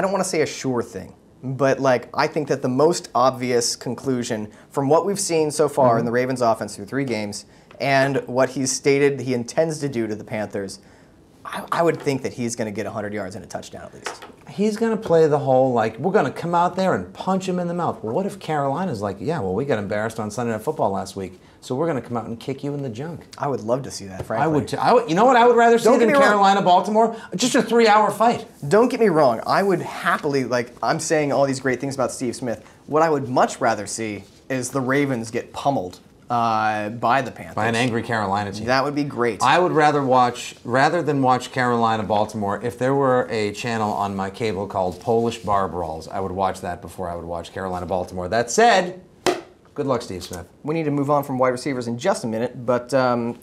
don't want to say a sure thing, but like I think that the most obvious conclusion from what we've seen so far in the Ravens offense through 3 games and what he's stated he intends to do to the Panthers, I would think that he's going to get 100 yards and a touchdown at least. He's going to play the whole, like, we're going to come out there and punch him in the mouth. Well, what if Carolina's like, yeah, well, we got embarrassed on Sunday Night Football last week, so we're going to come out and kick you in the junk. I would love to see that, frankly. I would too. You know what I would rather see than Carolina-Baltimore? Just a 3-hour fight. Don't get me wrong. I would happily, like, I'm saying all these great things about Steve Smith. What I would much rather see is the Ravens get pummeled by the Panthers. By an angry Carolina team. That would be great. I would rather than watch Carolina-Baltimore, if there were a channel on my cable called Polish Bar Brawls, I would watch that before I would watch Carolina-Baltimore. That said, good luck, Steve Smith. We need to move on from wide receivers in just a minute, but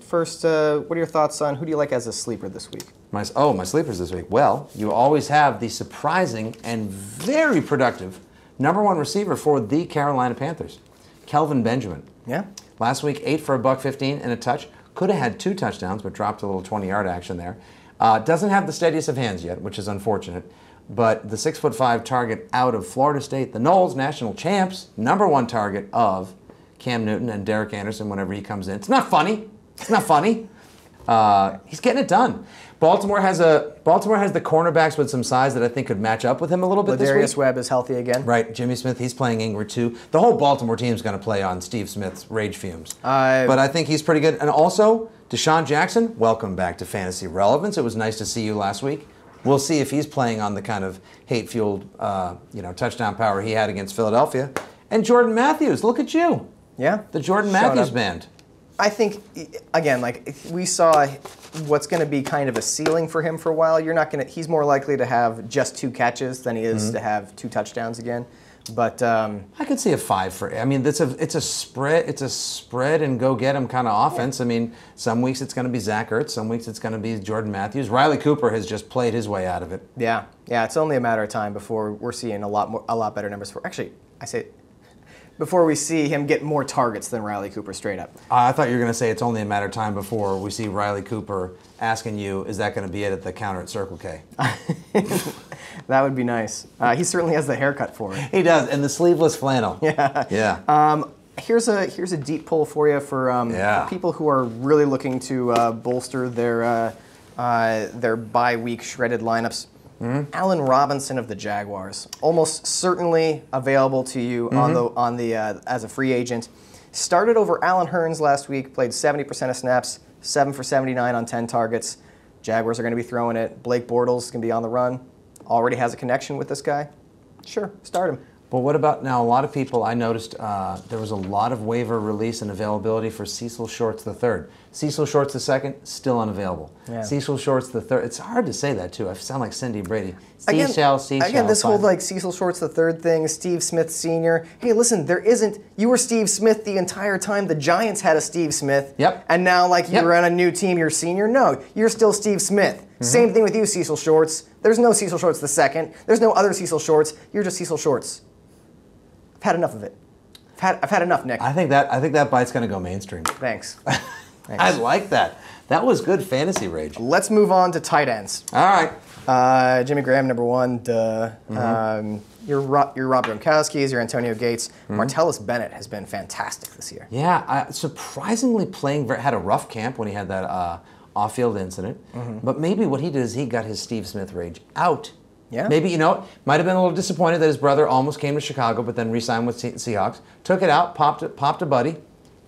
first, what are your thoughts on who do you like as a sleeper this week? My sleepers this week. Well, you always have the surprising and very productive #1 receiver for the Carolina Panthers, Kelvin Benjamin. Yeah. Last week, 8 for $115 and a touch. Could have had 2 touchdowns, but dropped a little 20-yard action there. Doesn't have the steadiest of hands yet, which is unfortunate. But the 6'5" target out of Florida State, the Noles, national champs, #1 target of Cam Newton and Derek Anderson whenever he comes in. It's not funny. It's not funny. He's getting it done. Baltimore has the cornerbacks with some size that I think could match up with him a little bit this week. Ladarius Webb is healthy again. Right. Jimmy Smith, he's playing angry too. The whole Baltimore team is going to play on Steve Smith's rage fumes. But I think he's pretty good. And also, Deshaun Jackson, welcome back to Fantasy Relevance. It was nice to see you last week. We'll see if he's playing on the kind of hate-fueled touchdown power he had against Philadelphia. And Jordan Matthews, look at you. Yeah. The Jordan Matthews band. I think, again, like we saw what's going to be kind of a ceiling for him for a while. He's more likely to have just 2 catches than he is to have 2 touchdowns again. But I could see a 5 for. I mean, it's a spread and go get him kind of offense. I mean, some weeks it's going to be Zach Ertz, some weeks it's going to be Jordan Matthews. Riley Cooper has just played his way out of it. Yeah. It's only a matter of time before we're seeing a lot better numbers for. Actually, before we see him get more targets than Riley Cooper straight up. I thought you were going to say it's only a matter of time before we see Riley Cooper asking you, is that going to be it at the counter at Circle K? That would be nice. He certainly has the haircut for it. He does, and the sleeveless flannel. Yeah. Here's a deep pull for you for people who are really looking to bolster their bye week shredded lineups. Allen Robinson of the Jaguars, almost certainly available to you on the as a free agent. Started over Allen Hurns last week, played 70% of snaps, 7 for 79 on 10 targets. Jaguars are going to be throwing it. Blake Bortles is going to be on the run. Already has a connection with this guy. Sure, start him. But what about now? A lot of people, I noticed there was a lot of waiver release and availability for Cecil Shorts III. Cecil Shorts II, still unavailable. Yeah. Cecil Shorts III, it's hard to say that too. I sound like Cindy Brady. Again, Cecil. Again, this whole like Cecil Shorts III thing, Steve Smith Sr. Hey, listen, there isn't. You were Steve Smith the entire time the Giants had a Steve Smith. Yep. And now, like, you're on a new team, you're senior. No, you're still Steve Smith. Mm-hmm. Same thing with you, Cecil Shorts. There's no Cecil Shorts II. There's no other Cecil Shorts. You're just Cecil Shorts. I've had enough of it. I've had enough, Nick. I think that bite's going to go mainstream. Thanks. I like that. That was good fantasy rage. Let's move on to tight ends. All right. Jimmy Graham, number one. Duh. Mm-hmm. Your Rob Gronkowski's, your Antonio Gates. Mm-hmm. Martellus Bennett has been fantastic this year. Yeah, surprisingly had a rough camp when he had that off-field incident. Mm-hmm. But maybe what he did is he got his Steve Smith rage out. Yeah. Maybe, might have been a little disappointed that his brother almost came to Chicago, but then re-signed with Seahawks. Took it out, popped a buddy,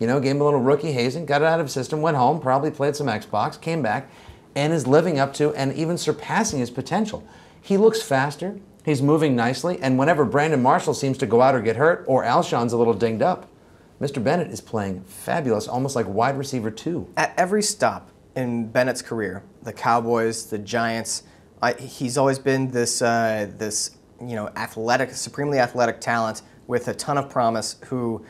gave him a little rookie hazing, got it out of his system, went home, probably played some Xbox, came back, and is living up to and even surpassing his potential. He looks faster, he's moving nicely, and whenever Brandon Marshall seems to go out or get hurt, or Alshon's a little dinged up, Mr. Bennett is playing fabulous, almost like wide receiver 2. At every stop in Bennett's career, the Cowboys, the Giants, he's always been this athletic, supremely athletic talent with a ton of promise who,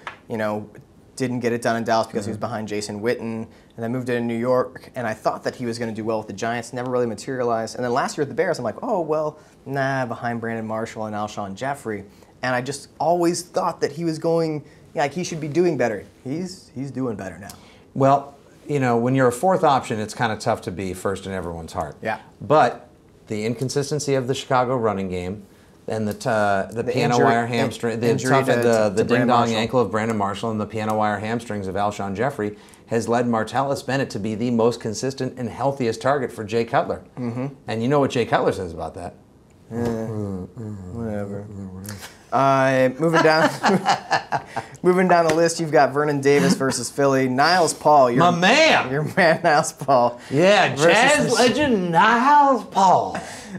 didn't get it done in Dallas because he was behind Jason Witten, and then moved into New York, and I thought that he was going to do well with the Giants, never really materialized. And then last year at the Bears, I'm like, behind Brandon Marshall and Alshon Jeffrey. And I just always thought that he was going, he should be doing better. He's doing better now. Well, when you're a fourth option, it's kind of tough to be first in everyone's heart. Yeah. But the inconsistency of the Chicago running game and the piano wire hamstring, the ding-dong ankle of Brandon Marshall and the piano wire hamstrings of Alshon Jeffrey has led Martellus Bennett to be the most consistent and healthiest target for Jay Cutler. Mm-hmm. And you know what Jay Cutler says about that? Whatever. Moving down the list, you've got Vernon Davis versus Philly. Niles Paul, your man, Niles Paul. Yeah, jazz legend Niles Paul.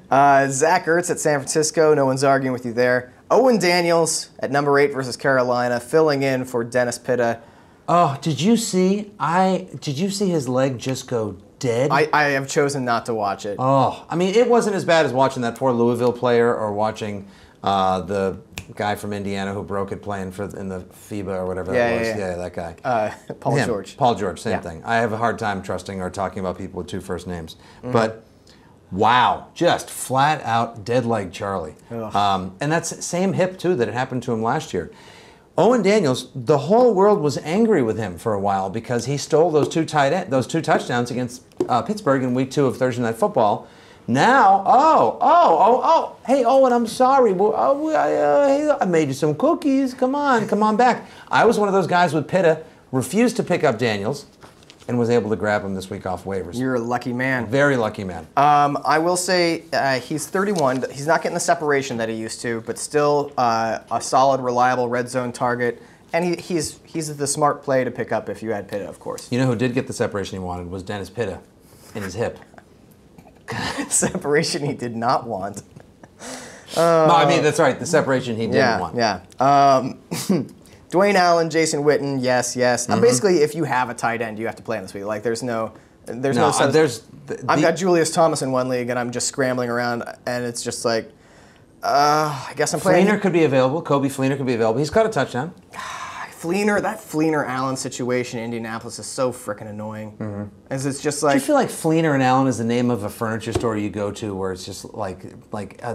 Zach Ertz at San Francisco. No one's arguing with you there. Owen Daniels at number 8 versus Carolina, filling in for Dennis Pitta. Oh, did you see his leg just go dead? I have chosen not to watch it. Oh, I mean, it wasn't as bad as watching that poor Louisville player or watching the guy from Indiana who broke it playing in the FIBA or whatever that was. Yeah, that guy. Paul George. Paul George, same thing. I have a hard time trusting or talking about people with 2 first names. Mm-hmm. But wow, just flat out dead leg Charlie. And that's same hip too that it happened to him last year. Owen Daniels, the whole world was angry with him for a while because he stole those two touchdowns against Pittsburgh in week 2 of Thursday Night Football. Now, hey, Owen, I'm sorry. I made you some cookies. Come on back. I was one of those guys with Pitta, refused to pick up Daniels, and was able to grab him this week off waivers. You're a lucky man. Very lucky man. I will say he's 31. He's not getting the separation that he used to, but still a solid, reliable red zone target. And he's the smart play to pick up if you had Pitta, of course. You know who did get the separation he wanted was Dennis Pitta in his hip. Separation he did not want. No, I mean, that's right. The separation he didn't want. Yeah. Dwayne Allen, Jason Witten, yes. Mm-hmm. Basically, if you have a tight end, you have to play him this week. Like, I've got Julius Thomas in one league, and I'm just scrambling around, and it's just like, I guess I'm playing. Fleener could be available. Kobe Fleener could be available. He's caught a touchdown. That Fleener-Allen situation in Indianapolis is so freaking annoying. Mm-hmm. It's just like... Do you feel like Fleener and Allen is the name of a furniture store you go to where it's just like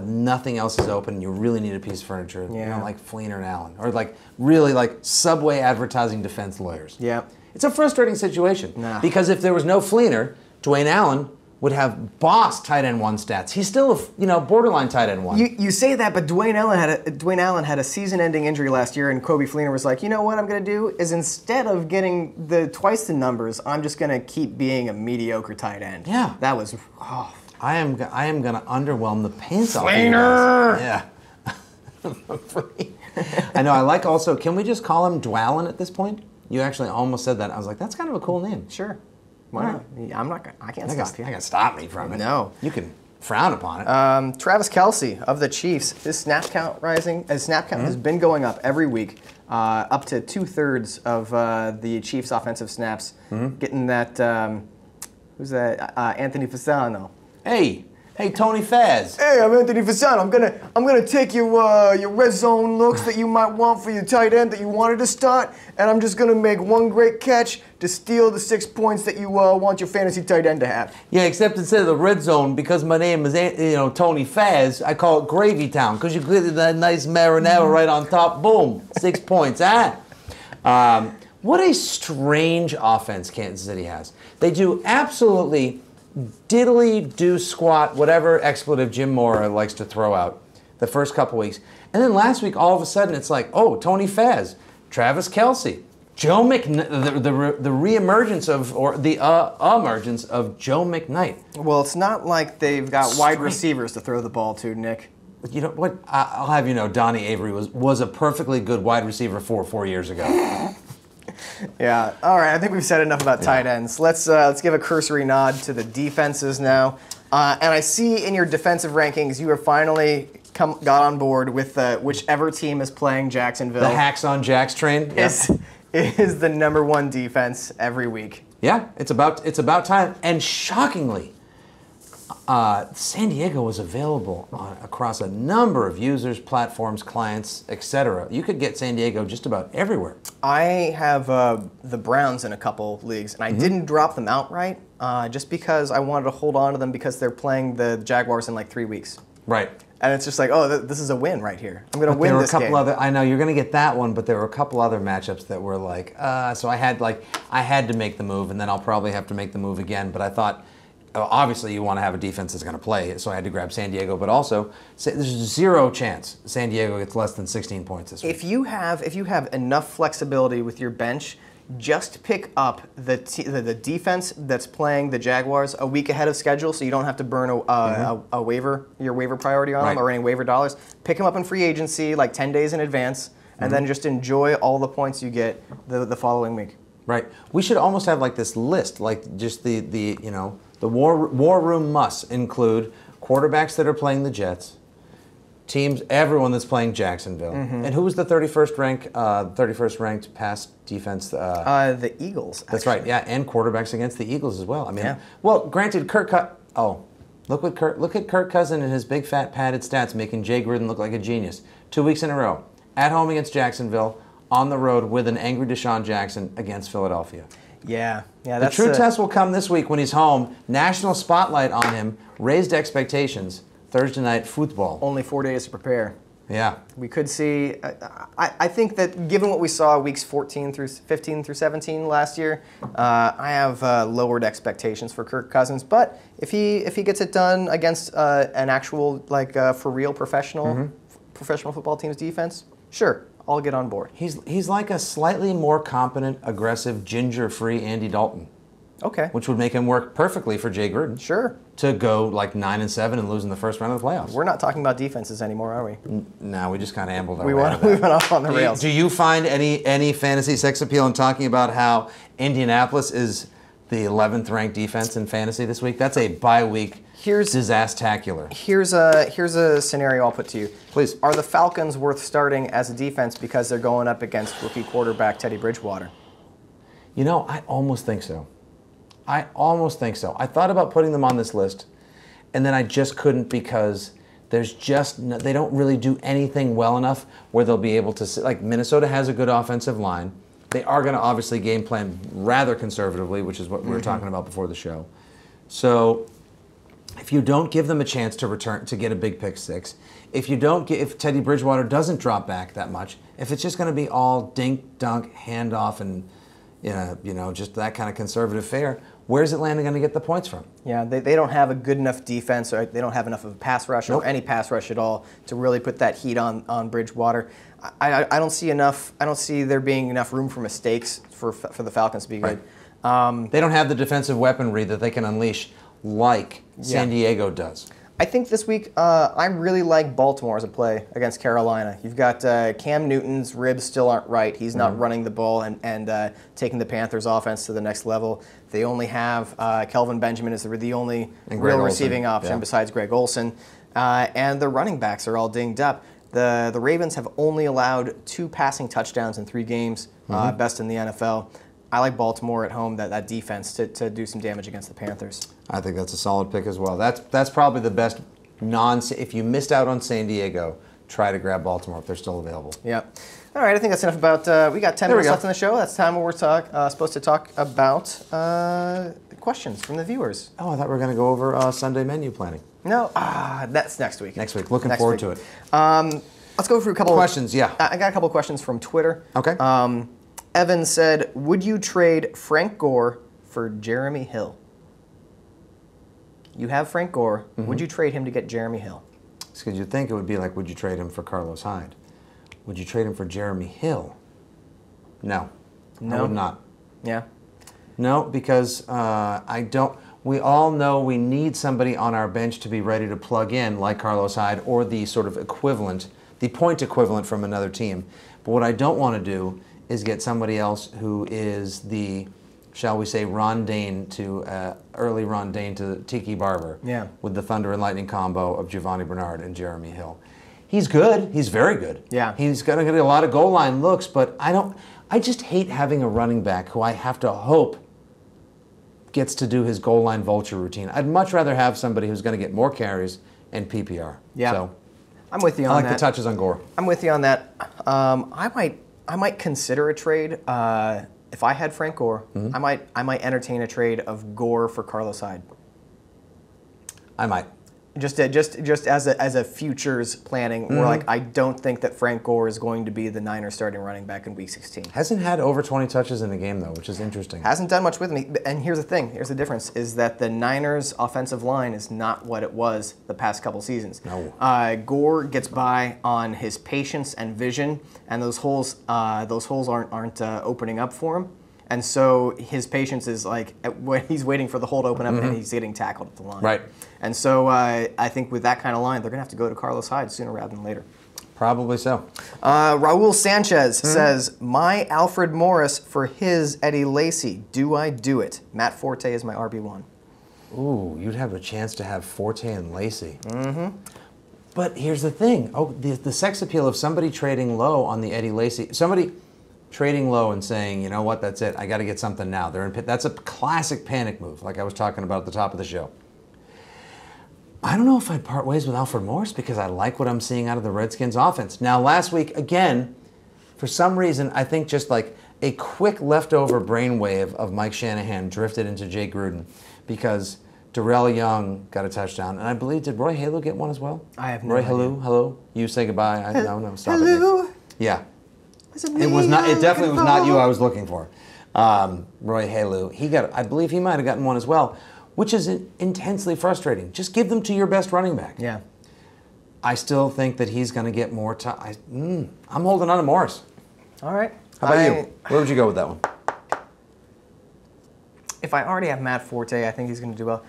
nothing else is open and you really need a piece of furniture? Yeah. Like Fleener and Allen. Or like really like Subway advertising defense lawyers. Yeah. It's a frustrating situation. Nah. Because if there was no Fleener, Dwayne Allen would have boss tight end 1 stats. He's still a borderline tight end 1. You say that, but Dwayne Allen had a season-ending injury last year, and Kobe Fleener was like, you know what I'm going to do is instead of getting twice the numbers, I'm just going to keep being a mediocre tight end. Yeah, that was. I am going to underwhelm the pants off. Fleener. Yeah. I know. I like also. Can we just call him Dwallen at this point? You actually almost said that. I was like, that's kind of a cool name. Sure. Why not? I can't stop you. I can't stop me from it. No. You can frown upon it. Travis Kelce of the Chiefs. His snap count has been going up every week, up to 2/3 of the Chiefs' offensive snaps. Getting that. Who's that? Anthony Fasano. Hey, Tony Faz. Hey, I'm Anthony Fasano. I'm gonna take your red zone looks that you might want for your tight end that you wanted to start, and I'm just gonna make one great catch to steal the 6 points that you want your fantasy tight end to have. Yeah, except instead of the red zone, because my name is Tony Faz, I call it Gravy Town, because you get that nice marinara right on top. Boom, 6 points. What a strange offense Kansas City has. They do absolutely diddly do squat, whatever expletive Jim Mora likes to throw out the first couple weeks. And then last week, all of a sudden, it's like, oh, Tony Faz, Travis Kelce, Joe McKnight, the reemergence of, or the emergence of Joe McKnight. Well, it's not like they've got wide receivers to throw the ball to, Nick. You know what? I'll have you know, Donnie Avery was a perfectly good wide receiver 4 years ago. Yeah. All right. I think we've said enough about tight ends. Let's give a cursory nod to the defenses now. And I see in your defensive rankings you have finally got on board with whichever team is playing Jacksonville. The Hacks on Jacks train is the #1 defense every week. Yeah. It's about time. And shockingly, San Diego was available across a number of users, platforms, clients, etc. You could get San Diego just about everywhere. I have the Browns in a couple leagues, and I didn't drop them outright just because I wanted to hold on to them because they're playing the Jaguars in like 3 weeks. Right. And it's just like, oh, this is a win right here. I'm going to win this game. I know you're going to get that one, but there were a couple other matchups that were like, so I had to make the move, and then I'll probably have to make the move again. But I thought, obviously, you want to have a defense that's going to play, so I had to grab San Diego. But also, there's zero chance San Diego gets less than 16 points this week. If you have enough flexibility with your bench, just pick up the defense that's playing the Jaguars a week ahead of schedule, so you don't have to burn your waiver priority on them or any waiver dollars. Pick them up in free agency like 10 days in advance, and then just enjoy all the points you get the following week. Right. We should almost have like this list, like just the war room must include quarterbacks that are playing the Jets, teams, everyone that's playing Jacksonville, and who was the 31st ranked pass defense? The Eagles. That's right. Yeah, and quarterbacks against the Eagles as well. I mean, well, granted, look at Kirk Cousins and his big fat padded stats, making Jay Gruden look like a genius. 2 weeks in a row, at home against Jacksonville, on the road with an angry Deshaun Jackson against Philadelphia. Yeah. The true test will come this week when he's home. National spotlight on him. Raised expectations. Thursday night football. Only 4 days to prepare. Yeah. We could see. I think that given what we saw weeks 15 through 17 last year, I have lowered expectations for Kirk Cousins. But if he gets it done against an actual for real professional football team's defense, sure. I'll get on board. He's like a slightly more competent, aggressive, ginger-free Andy Dalton. Okay. Which would make him work perfectly for Jay Gruden. Sure. To go like 9-7 and lose in the first round of the playoffs. We're not talking about defenses anymore, are we? No, we just kind of ambled our way. We went off on the rails. Do you find any fantasy sex appeal in talking about how Indianapolis is the 11th ranked defense in fantasy this week? That's a bye week. Disastacular. Here's a scenario I'll put to you. Please. Are the Falcons worth starting as a defense because they're going up against rookie quarterback Teddy Bridgewater? You know, I almost think so. I thought about putting them on this list, and then I just couldn't because they don't really do anything well enough where they'll be able to. Like Minnesota has a good offensive line. They are going to obviously game plan rather conservatively, which is what we were talking about before the show. So if you don't give them a chance to return to get a big pick six, if Teddy Bridgewater doesn't drop back that much, if it's just going to be all dink dunk handoff and just that kind of conservative fare, where's Atlanta going to get the points from? Yeah, they don't have a good enough defense, or they don't have enough of a pass rush or any pass rush at all to really put that heat on Bridgewater. I don't see enough. I don't see there being enough room for mistakes for the Falcons to be good. They don't have the defensive weaponry that they can unleash like San Diego does. I think this week I really like Baltimore as a play against Carolina. You've got Cam Newton's ribs still aren't right. He's not running the ball and taking the Panthers' offense to the next level. They only have Kelvin Benjamin is the only real receiving option besides Greg Olsen. And the running backs are all dinged up. The Ravens have only allowed 2 passing touchdowns in 3 games, best in the NFL. I like Baltimore at home, that defense, to do some damage against the Panthers. I think that's a solid pick as well. That's probably the best if you missed out on San Diego, try to grab Baltimore if they're still available. Yep. All right, I think that's enough about, we got 10 minutes left in the show. That's time where we're supposed to talk about questions from the viewers. Oh, I thought we were going to go over Sunday menu planning. No, that's next week. Next week. Looking forward to it. Let's go through a couple questions. Yeah, I got a couple questions from Twitter. Okay. Evan said, "Would you trade Frank Gore for Jeremy Hill?" You have Frank Gore. Would you trade him to get Jeremy Hill? Because you'd think it would be like, would you trade him for Carlos Hyde? Would you trade him for Jeremy Hill? No, I would not. Yeah. No, because I don't. We all know we need somebody on our bench to be ready to plug in, like Carlos Hyde, or the sort of equivalent, the point equivalent from another team. But what I don't want to do is get somebody else who is the, shall we say, Rondane to early Rondane to Tiki Barber. Yeah. With the Thunder and Lightning combo of Giovanni Bernard and Jeremy Hill. He's good. He's very good. Yeah. He's going to get a lot of goal line looks, but I just hate having a running back who I have to hope gets to do his goal line vulture routine. I'd much rather have somebody who's going to get more carries and PPR. Yeah. So I'm with you on that. I like the touches on Gore. I'm with you on that. I might consider a trade. If I had Frank Gore, I might entertain a trade of Gore for Carlos Hyde. I might. Just as a futures planning, where like I don't think that Frank Gore is going to be the Niners starting running back in Week 16. Hasn't had over 20 touches in a game though, which is interesting. Hasn't done much with me. And here's the thing. Here's the difference: is that the Niners' offensive line is not what it was the past couple seasons. No. Gore gets by on his patience and vision, and those holes aren't opening up for him. And so his patience is like when he's waiting for the hole to open up and he's getting tackled at the line. Right. And so I think with that kind of line, they're going to have to go to Carlos Hyde sooner rather than later. Probably so. Raul Sanchez says, "My Alfred Morris for his Eddie Lacy. Do I do it? Matt Forte is my RB1. Ooh, you'd have a chance to have Forte and Lacy. But here's the thing. Oh, the sex appeal of somebody trading low on the Eddie Lacy. Somebody trading low and saying, you know what, that's it. I got to get something now. That's a classic panic move, like I was talking about at the top of the show. I don't know if I'd part ways with Alfred Morris because I like what I'm seeing out of the Redskins offense. Now, last week, again, for some reason, I think just like a quick leftover brainwave of Mike Shanahan drifted into Jay Gruden because Darrell Young got a touchdown. And I believe, did Roy Halo get one as well? I have no Roy, idea. hello. You say goodbye. No, stop Hello? it. Yeah. It was not. It definitely was not you I was looking for. Roy Halu. I believe he might have gotten one as well, which is intensely frustrating. Just give them to your best running back. Yeah. I still think that he's going to get more time. I'm holding on to Morris. All right. How about you? Where would you go with that one? If I already have Matt Forte, I think he's going to do well.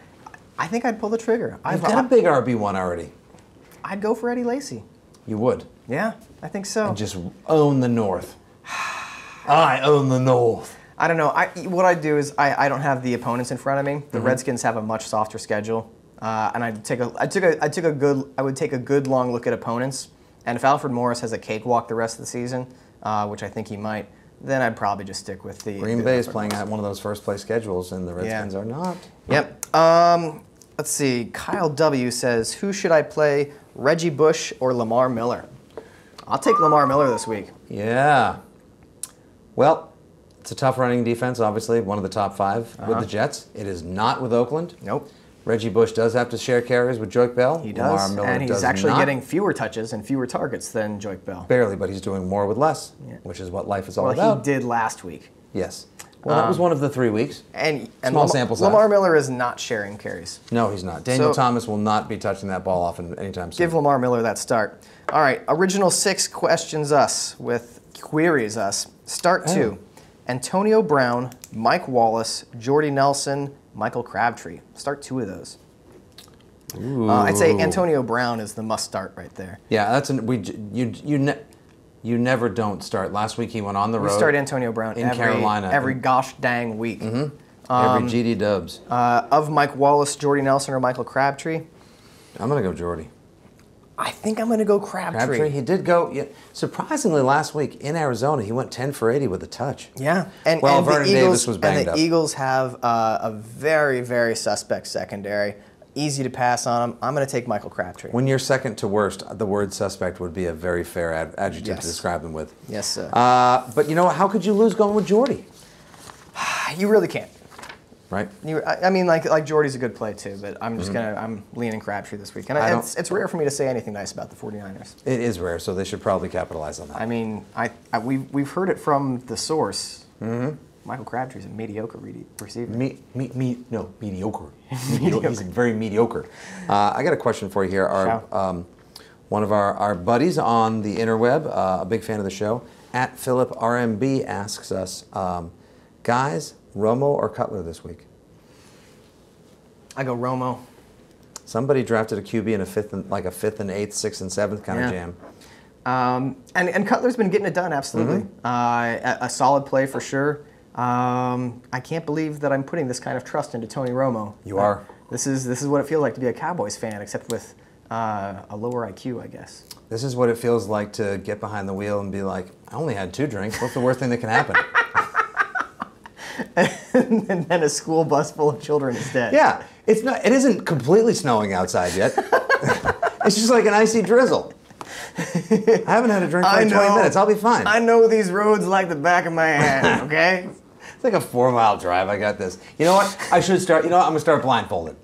I think I'd pull the trigger. You've got a big RB1 already. I'd go for Eddie Lacy. You would? Yeah, I think so. And just own the North. I own the North. I don't know. What I do is I don't have the opponents in front of me. The Redskins have a much softer schedule, and I would take a good long look at opponents. And if Alfred Morris has a cakewalk the rest of the season, which I think he might, then I'd probably just stick with the Green Bay is playing at one of those first place schedules, and the Redskins are not. Yep. Let's see. Kyle W says, "Who should I play, Reggie Bush or Lamar Miller?" I'll take Lamar Miller this week. Yeah. Well, it's a tough running defense, obviously, one of the top 5 with the Jets. It is not with Oakland. Nope. Reggie Bush does have to share carries with Joik Bell. He does, Lamar Miller and he's does actually not. getting fewer touches and fewer targets than Joik Bell. Barely, but he's doing more with less, which is what life is all Well, about. he did last week. Yes. Well, that was one of the 3 weeks. And Small sample size. Lamar Miller is not sharing carries. No, he's not. Daniel Thomas will not be touching that ball off anytime soon. Give Lamar Miller that start. All right, Original 6 queries us. Start 2. Antonio Brown, Mike Wallace, Jordy Nelson, Michael Crabtree. Start 2 of those. I'd say Antonio Brown is the must start right there. Yeah, that's you never don't start. Last week he went on the road. We start Antonio Brown in Carolina every gosh dang week. Every GD Dubs. Of Mike Wallace, Jordy Nelson, or Michael Crabtree? I'm gonna go Jordy. I think I'm gonna go Crabtree. He did go. Yeah, surprisingly, last week in Arizona, he went 10 for 80 with a touch. Yeah, and Vernon Davis was banged up. And the Eagles have a very, very suspect secondary. Easy to pass on them. I'm going to take Michael Crabtree. When you're second to worst, the word suspect would be a very fair adjective to describe them with. Yes, sir. But you know what? How could you lose going with Jordy? You really can't. Right? I mean, like Jordy's a good play too, but I'm just I'm leaning Crabtree this week. And it's rare for me to say anything nice about the 49ers. It is rare, so they should probably capitalize on that. I mean, we've heard it from the source. Michael Crabtree's a mediocre receiver. Mediocre. He's very mediocre. I got a question for you here. One of our buddies on the interweb, a big fan of the show, at PhilipRMB, asks us, guys, Romo or Cutler this week? I go Romo. Somebody drafted a QB in a fifth and 8th, 6th, and 7th kind of jam. And Cutler's been getting it done, absolutely. A solid play for sure. I can't believe that I'm putting this kind of trust into Tony Romo. You are. This is what it feels like to be a Cowboys fan, except with a lower IQ, I guess. This is what it feels like to get behind the wheel and be like, I only had 2 drinks. What's the worst thing that can happen? And then a school bus full of children is dead. Yeah, it isn't completely snowing outside yet. It's just like an icy drizzle. I haven't had a drink for 20 minutes. I'll be fine. I know these roads like the back of my hand, okay? It's like a 4-mile drive. I got this. You know what? I should start. You know what? I'm going to start blindfolded.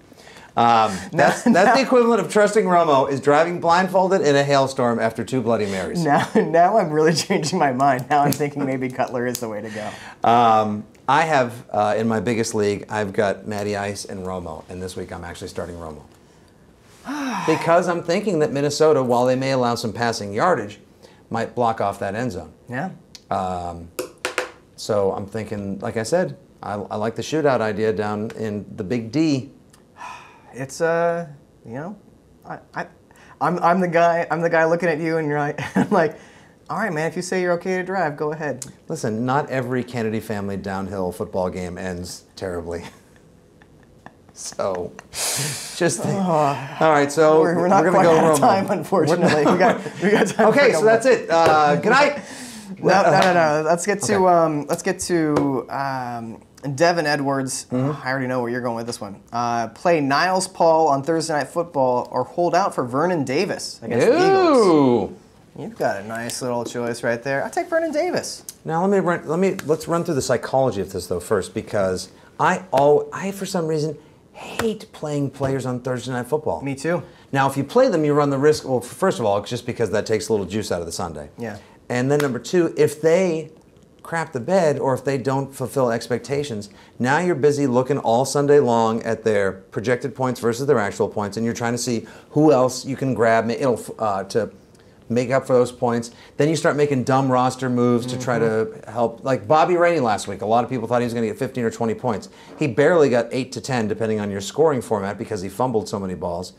That's the equivalent of trusting Romo is driving blindfolded in a hailstorm after 2 Bloody Marys. Now I'm really changing my mind. Now I'm thinking maybe Cutler is the way to go. I have, in my biggest league, I've got Matty Ice and Romo. And this week I'm actually starting Romo. Because I'm thinking that Minnesota, while they may allow some passing yardage, might block off that end zone. Yeah. So I'm thinking, like I said, I like the shootout idea down in the Big D. It's you know, I'm the guy looking at you, and you're like, I'm like, all right, man. If you say you're okay to drive, go ahead. Listen, not every Kennedy family downhill football game ends terribly. So, just think. All right, so we're not going to quite go out of Romo. time, unfortunately. we got time. Okay, so that's it. Good night. No. Let's get to Devin Edwards. I already know where you're going with this one. Play Niles Paul on Thursday Night Football, or hold out for Vernon Davis against the Eagles. You've got a nice little choice right there. I'll take Vernon Davis. Now let's run through the psychology of this though first, because I for some reason hate playing players on Thursday Night Football. Me too. Now, if you play them, you run the risk. Well, first of all, it's just because that takes a little juice out of the Sunday. Yeah. And then number 2, if they crap the bed or if they don't fulfill expectations, now you're busy looking all Sunday long at their projected points versus their actual points, and you're trying to see who else you can grab to make up for those points. Then you start making dumb roster moves to try to help. Like Bobby Rainey last week, a lot of people thought he was going to get 15 or 20 points. He barely got 8 to 10, depending on your scoring format, because he fumbled so many balls.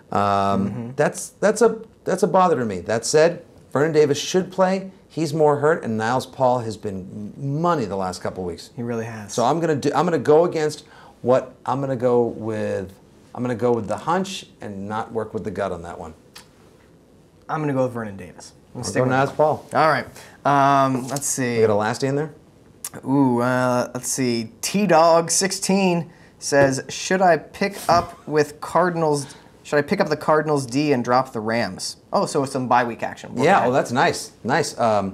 That's a bother to me. That said, Vernon Davis should play. He's more hurt, and Niles Paul has been money the last couple of weeks. He really has. So I'm gonna go against what I'm gonna go with. I'm gonna go with the hunch and not work with the gut on that one. I'm going to go with Vernon Davis. I'll go Niles Paul. All right. Let's see. You got a lasty in there? Ooh, let's see. T-Dog16 says, should I pick up the Cardinals D and drop the Rams? Oh, so it's some bye week action. Yeah, well, that's nice. Nice. A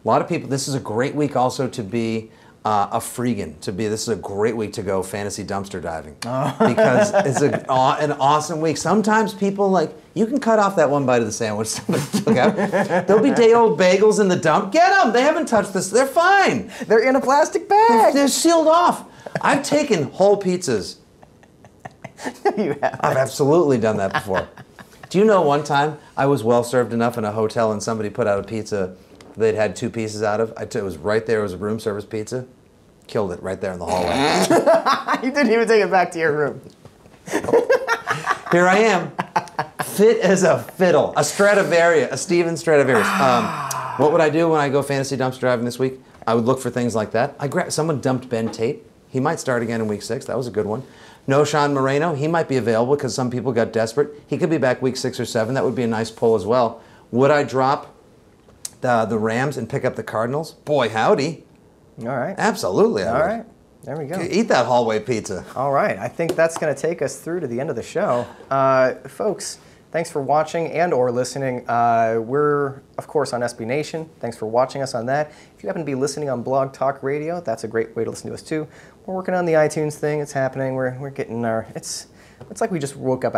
lot of people, this is a great week also to be a freegan. This is a great week to go fantasy dumpster diving. Because it's an awesome week. Sometimes people you can cut off that one bite of the sandwich somebody took out. There'll be day-old bagels in the dump. Get them. They haven't touched this. They're fine. They're in a plastic bag. They're sealed off. I've taken whole pizzas. You have. I've absolutely done that before. Do you know one time I was well-served enough in a hotel and somebody put out a pizza they'd had 2 pieces out of? It was right there. It was a room service pizza. Killed it right there in the hallway. You didn't even take it back to your room. Here I am, fit as a fiddle, a Stradivarius, a Steven Stradivarius. What would I do when I go fantasy dumpster driving this week? I would look for things like that. Someone dumped Ben Tate. He might start again in week 6. That was a good one. No Sean Moreno. He might be available because some people got desperate. He could be back week 6 or 7. That would be a nice pull as well. Would I drop the Rams and pick up the Cardinals? Boy, howdy. All right. Absolutely, I would. All right. There we go. Eat that hallway pizza. All right. I think that's going to take us through to the end of the show. Folks, thanks for watching and or listening. We're, of course, on SB Nation. Thanks for watching us on that. If you happen to be listening on Blog Talk Radio, that's a great way to listen to us, too. We're working on the iTunes thing. It's happening. We're getting our... It's like we just woke up,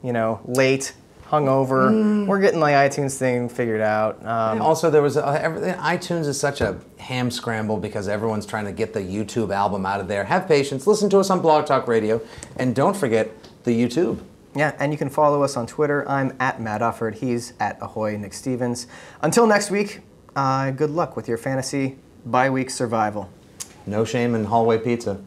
late, hungover. We're getting the iTunes thing figured out. And also, there was iTunes is such a ham scramble because everyone's trying to get the YouTube album out of there. Have patience. Listen to us on Blog Talk Radio, and don't forget the YouTube. Yeah, and you can follow us on Twitter. I'm at Matt Ufford. He's at Ahoy Nick Stevens. Until next week, good luck with your fantasy bye-week survival. No shame in hallway pizza.